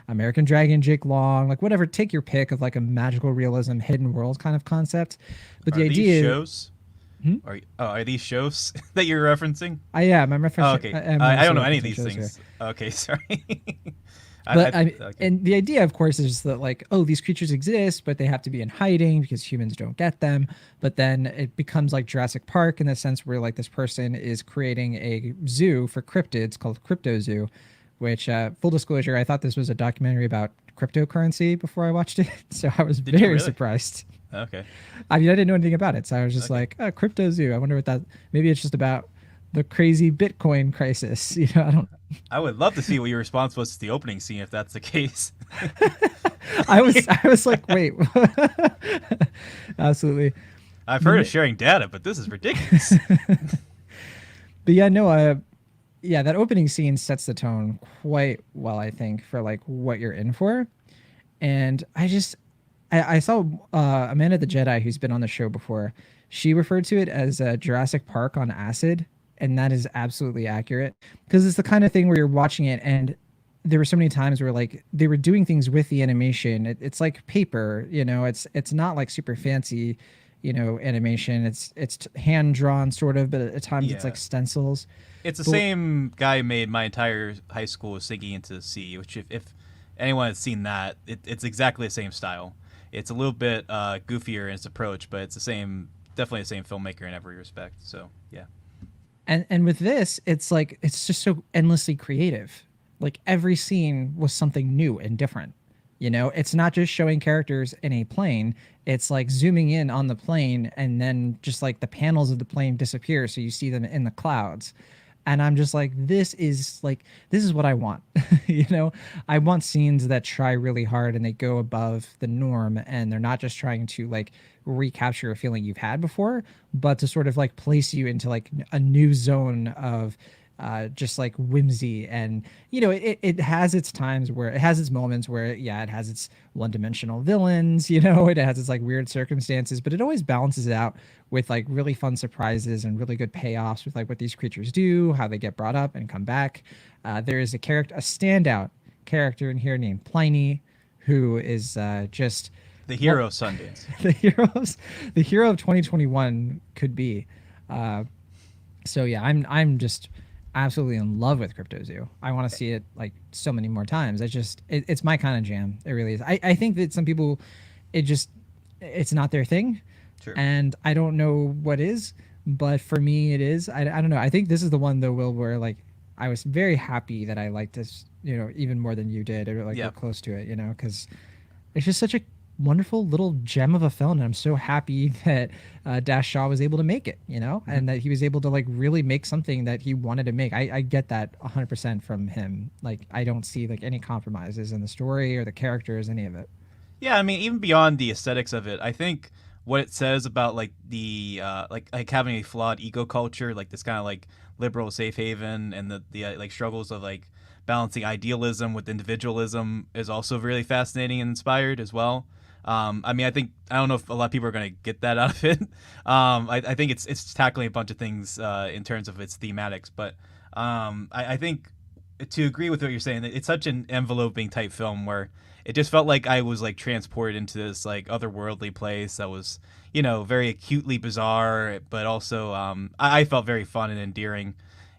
American Dragon, Jake Long, like, whatever, take your pick of, like, a magical realism, hidden world kind of concept. But the idea shows? Are these shows that you're referencing? I am. I'm referencing. Oh, okay. I don't know any of these things. Here. Okay, sorry. But and the idea, of course, is that, like, oh, these creatures exist, but they have to be in hiding because humans don't get them. But then it becomes like Jurassic Park in the sense where, like, this person is creating a zoo for cryptids called Cryptozoo, which, full disclosure, I thought this was a documentary about cryptocurrency before I watched it. So I was very surprised. Okay. I mean, I didn't know anything about it. So I was just like, oh, Cryptozoo. I wonder what that, maybe it's just about the crazy Bitcoin crisis. I would love to see what your response was to the opening scene, if that's the case. I was like, wait. Absolutely. I've heard of sharing data, but this is ridiculous. But yeah, no, that opening scene sets the tone quite well, I think, for, like, what you're in for. And I saw Amanda the Jedi, who's been on the show before. She referred to it as Jurassic Park on acid. And that is absolutely accurate, because it's the kind of thing where you're watching it, and there were so many times where, like, they were doing things with the animation. It's like paper, it's not like super fancy, animation. It's hand drawn sort of, but at times it's like stencils. It's the same guy who made My Entire High School Was Sinking into the Sea, which if anyone has seen that, it's exactly the same style. It's a little bit goofier in its approach, but it's definitely the same filmmaker in every respect. So yeah. And with this, it's like, it's just so endlessly creative. Like, every scene was something new and different. It's not just showing characters in a plane. It's like zooming in on the plane, and then just, like, the panels of the plane disappear, so you see them in the clouds. And I'm just like, this is what I want. I want scenes that try really hard and they go above the norm, and they're not just trying to, like, recapture a feeling you've had before, but to sort of, like, place you into, like, a new zone of just, like, whimsy. And it has its times where it has its moments where it has its one-dimensional villains, it has its, like, weird circumstances, but it always balances it out with, like, really fun surprises and really good payoffs with, like, what these creatures do, how they get brought up and come back. There is a standout character in here named Pliny, who is just The hero of Sundance. the hero of 2021 could be. So yeah, I'm just absolutely in love with Cryptozoo. I want to see it like so many more times. It's my kind of jam. It really is. I think that some people, it's not their thing, Sure. and I don't know what is, but for me it is. I don't know. I think this is the one though, Will, where like I was very happy that I liked this, even more than you did, or like Yeah. we're close to it, because it's just such a wonderful little gem of a film, and I'm so happy that Dash Shaw was able to make it, and that he was able to like really make something that he wanted to make. I get that 100% from him. Like I don't see like any compromises in the story or the characters, any of it. Yeah, I mean, even beyond the aesthetics of it, I think what it says about like the like having a flawed eco culture, like this kind of like liberal safe haven, and the like struggles of like balancing idealism with individualism is also really fascinating and inspired as well. I mean, I don't know if a lot of people are going to get that out of it. I think it's tackling a bunch of things in terms of its thematics, but I think to agree with what you're saying, it's such an enveloping type film where it just felt like I was like transported into this like otherworldly place that was, very acutely bizarre, but also I felt very fun and endearing,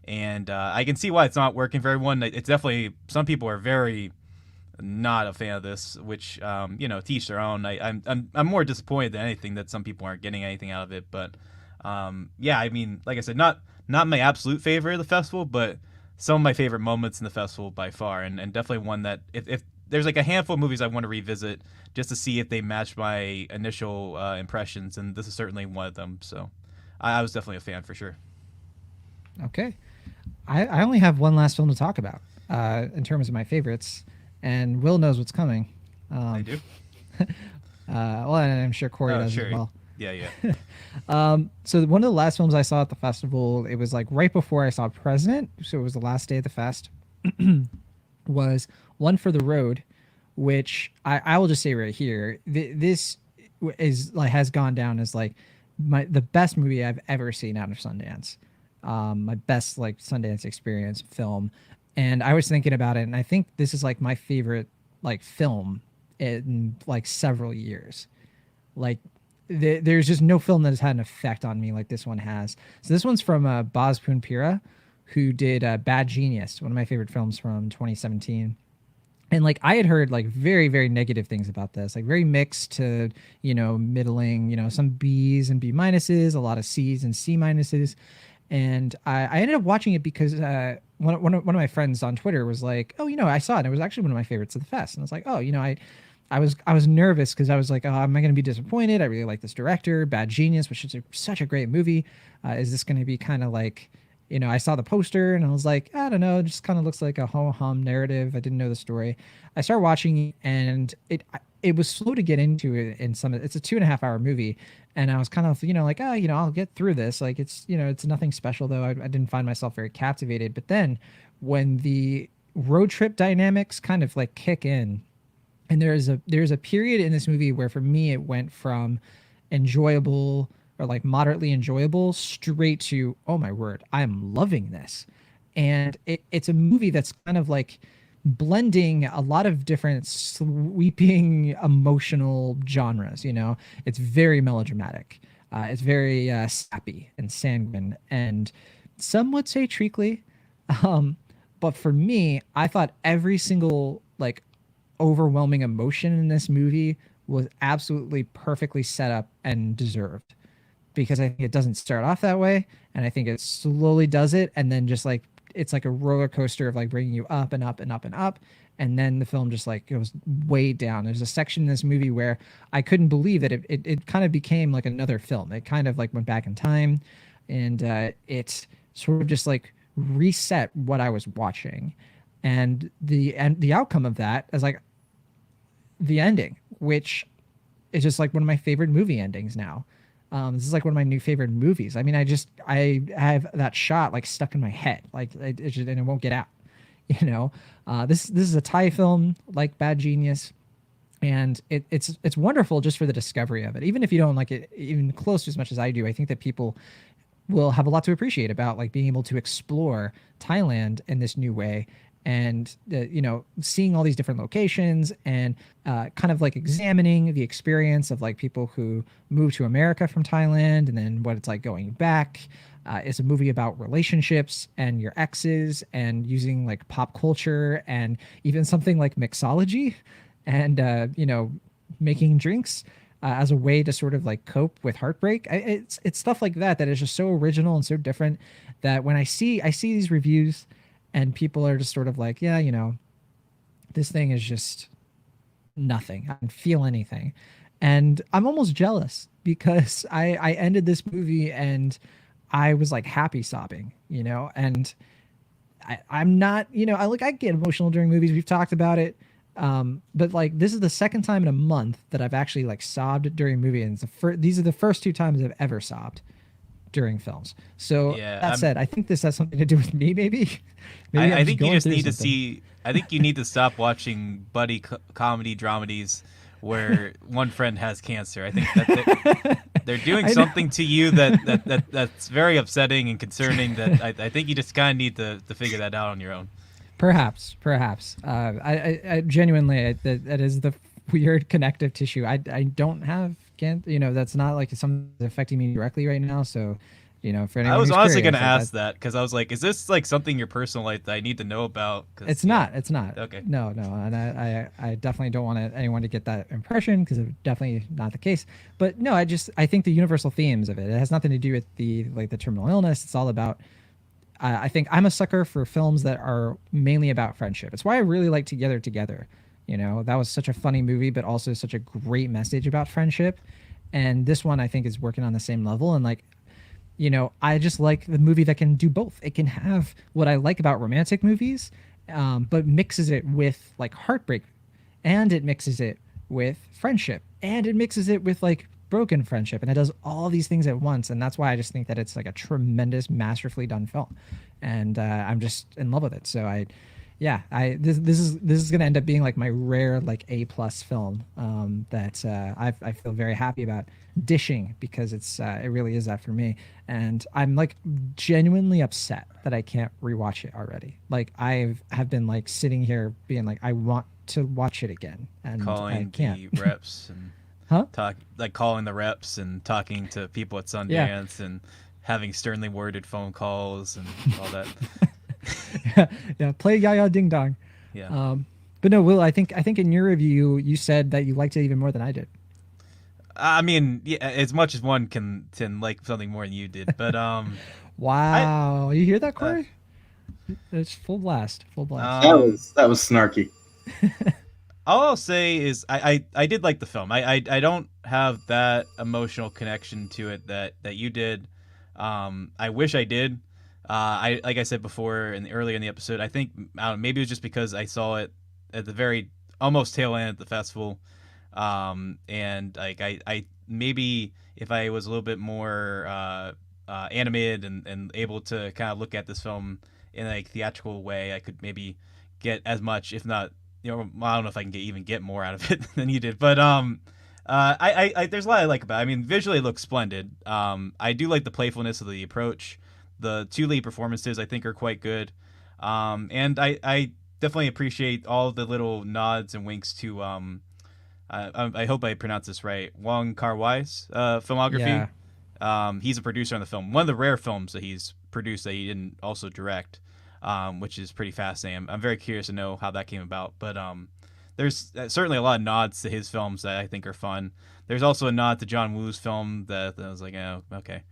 and I can see why it's not working for everyone. It's definitely, some people are very not a fan of this, which to each their own. I'm more disappointed than anything that some people aren't getting anything out of it, but yeah, I mean, like I said, not my absolute favorite of the festival, but some of my favorite moments in the festival by far, and definitely one that if there's like a handful of movies I want to revisit just to see if they match my initial impressions, and this is certainly one of them. So I was definitely a fan for sure. Okay, I only have one last film to talk about in terms of my favorites, and Will knows what's coming. I do. Well, and I'm sure Corey does Sure. as well. Yeah. So one of the last films I saw at the festival, it was like right before I saw President, so it was the last day of the fest, was One for the Road, which I will just say right here, this is like has gone down as like the best movie I've ever seen out of Sundance, my best like Sundance experience film. And I was thinking about it, and I think this is like my favorite like film in like several years. Like there's just no film that has had an effect on me like this one has. So this one's from Boz Poonpira, who did Bad Genius, one of my favorite films from 2017. And like I had heard like very, very negative things about this, like very mixed to, middling, some B's and B minuses, a lot of C's and C minuses. And I ended up watching it because one of my friends on Twitter was like, oh, I saw it. And it was actually one of my favorites of the fest. And I was like, oh, I was nervous because I was like, oh, am I going to be disappointed? I really like this director, Bad Genius, which is such a great movie. Is this going to be kind of like, I saw the poster and I was like, I don't know, it just kind of looks like a ho-hum narrative. I didn't know the story. I started watching and it was slow to get into it in some. It's a 2.5 hour movie, and I was kind of like, oh, I'll get through this. Like it's it's nothing special though. I didn't find myself very captivated. But then when the road trip dynamics kind of like kick in, and there's a period in this movie where for me it went from enjoyable or like moderately enjoyable straight to, oh my word, I'm loving this. And it's a movie that's kind of like blending a lot of different sweeping emotional genres. It's very melodramatic, it's very sappy and sanguine, and some would say treacly, but for me, I thought every single like overwhelming emotion in this movie was absolutely perfectly set up and deserved, because I think it doesn't start off that way, and I think it slowly does it, and then just like it's like a roller coaster of like bringing you up and up and up and up, and then the film just like goes way down. There's a section in this movie where I couldn't believe that it kind of became like another film. It kind of like went back in time, and it sort of just like reset what I was watching, and the outcome of that is like the ending, which is just like one of my favorite movie endings now. This is like one of my new favorite movies. I mean, I have that shot like stuck in my head, like and it won't get out. This is a Thai film like Bad Genius, and it's wonderful just for the discovery of it. Even if you don't like it even close to as much as I do, I think that people will have a lot to appreciate about like being able to explore Thailand in this new way. and seeing all these different locations and kind of like examining the experience of like people who move to America from Thailand and then what it's like going back. It's a movie about relationships and your exes and using like pop culture and even something like mixology and making drinks as a way to sort of like cope with heartbreak. It's stuff like that that is just so original and so different that when I see these reviews and people are just sort of like, yeah, this thing is just nothing. I don't feel anything. And I'm almost jealous because I ended this movie and I was like happy sobbing, and I'm not, I get emotional during movies. We've talked about it. But like this is the second time in a month that I've actually like sobbed during a movie, and these are the first two times I've ever sobbed during films. So that said, I think this has something to do with me, maybe. I think you just need to see. I think you need to stop watching buddy comedy dramedies where one friend has cancer. I think that they're doing something to you that's very upsetting and concerning. That I think you just kind of need to figure that out on your own. Perhaps. I genuinely, that is the weird connective tissue. I don't have cancer. That's not like something that's affecting me directly right now. So, for anyone I was who's honestly curious, going to ask that because I was like, is this like something in your personal life that I need to know about? It's not. Okay. No. And I definitely don't want anyone to get that impression because it's definitely not the case. But no, I think the universal themes of it has nothing to do with the terminal illness. It's all about, I think I'm a sucker for films that are mainly about friendship. It's why I really like Together. That was such a funny movie, but also such a great message about friendship. And this one I think is working on the same level. And like, I just like the movie that can do both. It can have what I like about romantic movies, but mixes it with like heartbreak, and it mixes it with friendship, and it mixes it with like broken friendship, and it does all these things at once. And that's why I just think that it's like a tremendous, masterfully done film, and I'm just in love with it. So this is gonna end up being like my rare like A+ film that I feel very happy about dishing, because it really is that for me. And I'm like genuinely upset that I can't rewatch it already. Like have been like sitting here being like, I want to watch it again, and calling I can't. the reps and calling the reps and talking to people at Sundance and having sternly worded phone calls and all that. yeah, play Yaya Ding Dong. Yeah. But no, Will, I think in your review you said that you liked it even more than I did. I mean, yeah, as much as one can like something more than you did, but wow, you hear that, Cory? It's full blast. That was snarky. All I'll say is I did like the film. I don't have that emotional connection to it that you did. I wish I did. Like I said before earlier in the episode, I think maybe it was just because I saw it at the very almost tail end at the festival. And like I maybe if I was a little bit more animated and able to kind of look at this film in a theatrical way, I could maybe get as much, if not, I don't know if I can even get more out of it than you did. But I there's a lot I like about it. I mean, visually it looks splendid. I do like the playfulness of the approach. The two lead performances I think are quite good. And I definitely appreciate all the little nods and winks to I hope I pronounce this right, Wong Kar-wai's filmography. Yeah. He's a producer on the film. One of the rare films that he's produced that he didn't also direct, which is pretty fascinating. I'm very curious to know how that came about. But there's certainly a lot of nods to his films that I think are fun. There's also a nod to John Woo's film that I was like, oh, okay.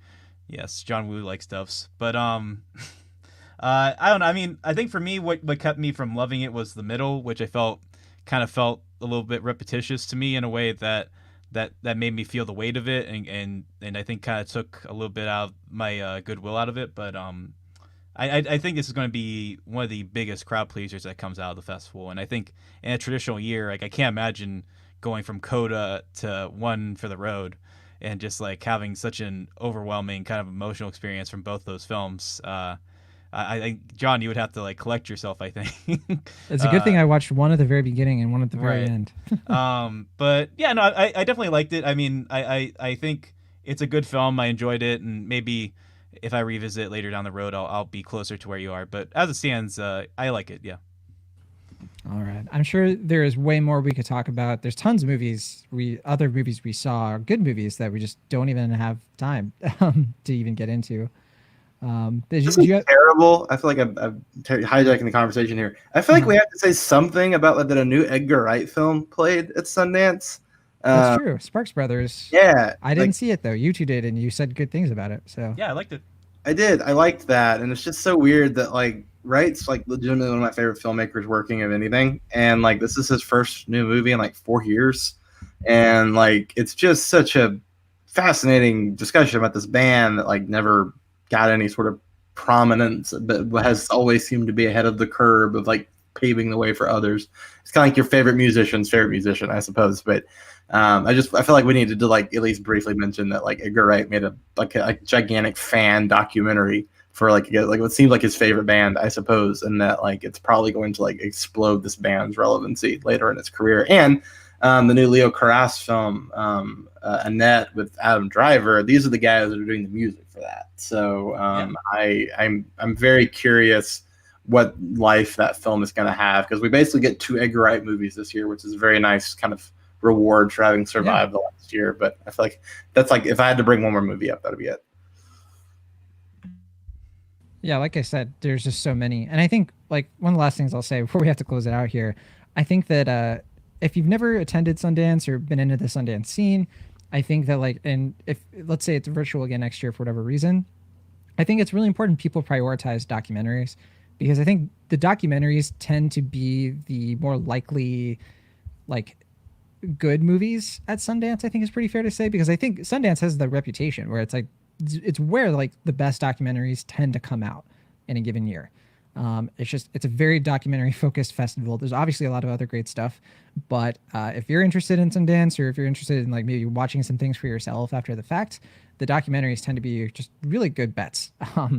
Yes, John Woo likes stuffs. But I don't know. I mean, I think for me, what kept me from loving it was the middle, which I felt a little bit repetitious to me in a way that made me feel the weight of it, and I think kind of took a little bit out of my goodwill out of it. But I think this is going to be one of the biggest crowd pleasers that comes out of the festival, and I think in a traditional year, like I can't imagine going from CODA to One for the Road and just like having such an overwhelming kind of emotional experience from both those films. I think, John, you would have to like collect yourself, I think. It's a good thing I watched one at the very beginning and one at the very end. But yeah, no, I definitely liked it. I mean, I think it's a good film. I enjoyed it, and maybe if I revisit later down the road, I'll be closer to where you are. But as it stands, I like it. Yeah. All right. I'm sure there is way more we could talk about. There's tons of other movies we saw, good movies that we just don't even have time to even get into. This Did is you terrible. I feel like I'm hijacking the conversation here. I feel like we have to say something about that a new Edgar Wright film played at Sundance. That's true. Sparks Brothers. Yeah, I didn't see it though. You two did, and you said good things about it. So Yeah, I liked it. I did. I liked that, and it's just so weird that like Wright's like legitimately one of my favorite filmmakers working of anything, and like this is his first new movie in like 4 years, and like it's just such a fascinating discussion about this band that like never got any sort of prominence, but has always seemed to be ahead of the curve of like paving the way for others. It's kind of like your favorite musician's favorite musician, I suppose, but. I feel like we needed to like at least briefly mention that like Edgar Wright made a gigantic fan documentary for like what seemed like his favorite band, I suppose, and that like it's probably going to like explode this band's relevancy later in its career. And the new Leo Carax film, Annette with Adam Driver, these are the guys that are doing the music for that. So I'm very curious what life that film is going to have, because we basically get 2 Edgar Wright movies this year, which is a very nice kind of reward for having survived the last year. But I feel like that's like if I had to bring one more movie up, that'd be it. yeah, like I said, there's just so many, and I think like one of the last things I'll say before we have to close it out here, I think that if you've never attended Sundance or been into the Sundance scene, I think that like, and if let's say it's virtual again next year for whatever reason, I think it's really important people prioritize documentaries, because I think the documentaries tend to be the more likely like good movies at Sundance. I think is pretty fair to say, because I think Sundance has the reputation where it's like it's where like the best documentaries tend to come out in a given year. It's a very documentary focused festival. There's obviously a lot of other great stuff, but if you're interested in Sundance, or if you're interested in like maybe watching some things for yourself after the fact, the documentaries tend to be just really good bets.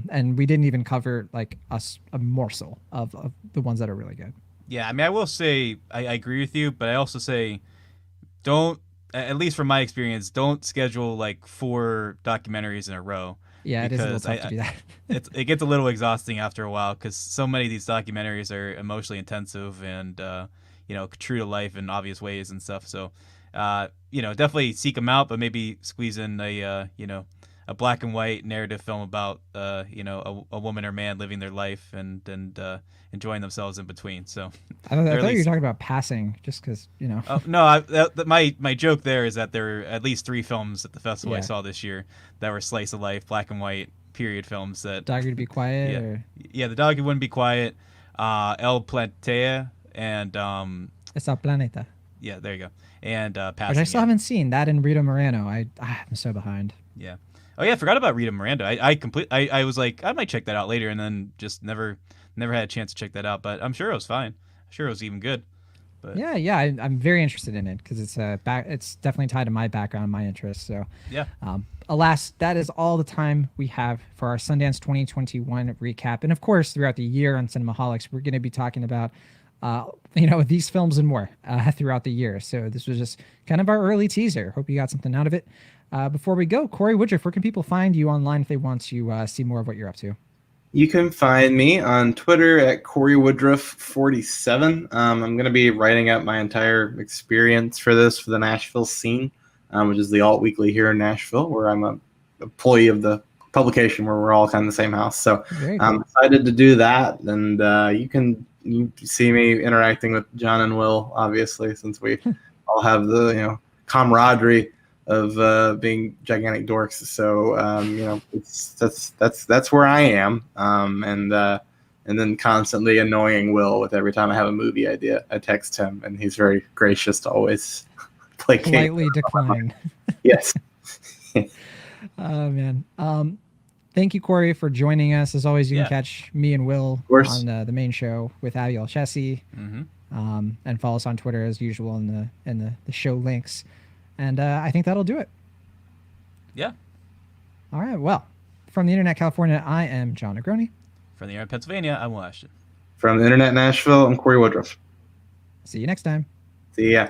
And we didn't even cover like a morsel of the ones that are really good. Yeah, I mean, I will say I agree with you, but I also say don't, at least from my experience, don't schedule like 4 documentaries in a row. Yeah, it is a little tough to do that. It gets a little exhausting after a while, because so many of these documentaries are emotionally intensive and true to life in obvious ways and stuff. So definitely seek them out, but maybe squeeze in a black and white narrative film about a woman or man living their life and enjoying themselves in between. So I thought you were talking about passing, just because Oh, no, my joke there is that there are at least 3 films at the festival I saw this year that were slice of life, black and white period films. That Dog Would Be Quiet. The Dog Wouldn't Be Quiet, El Planeta, and Esa Planeta. Yeah, there you go. And Passing. Which I still haven't seen. That and Rita Moreno. I'm so behind. Yeah. Oh yeah, I forgot about Rita Miranda. I was like, I might check that out later, and then just never had a chance to check that out. But I'm sure it was fine. I'm sure it was even good. But yeah, I'm very interested in it, because it's definitely tied to my background, my interests. So yeah. Alas, that is all the time we have for our Sundance 2021 recap. And of course, throughout the year on Cinemaholics, we're going to be talking about these films and more throughout the year. So this was just kind of our early teaser. Hope you got something out of it. Before we go, Cory Woodroof, where can people find you online if they want to see more of what you're up to? You can find me on Twitter at Cory Woodroof 47. I'm going to be writing up my entire experience for the Nashville scene, which is the alt weekly here in Nashville, where I'm a employee of the publication where we're all kind of in the same house. So I'm excited to do that. And you see me interacting with John and Will, obviously, since we all have the camaraderie of being gigantic dorks. So that's where I am. And then constantly annoying Will with every time I have a movie idea. I text him, and he's very gracious to always placate. Politely decline. Yes. Oh man. Thank you, Cory, for joining us. As always, you can catch me and Will on the main show with Abiel Chessie. Mm-hmm. And follow us on Twitter as usual in the show links. And I think that'll do it. Yeah. All right. Well, from the Internet California, I am John Negroni. From the Internet Pennsylvania, I'm Will Ashton. From the Internet Nashville, I'm Cory Woodroof. See you next time. See ya.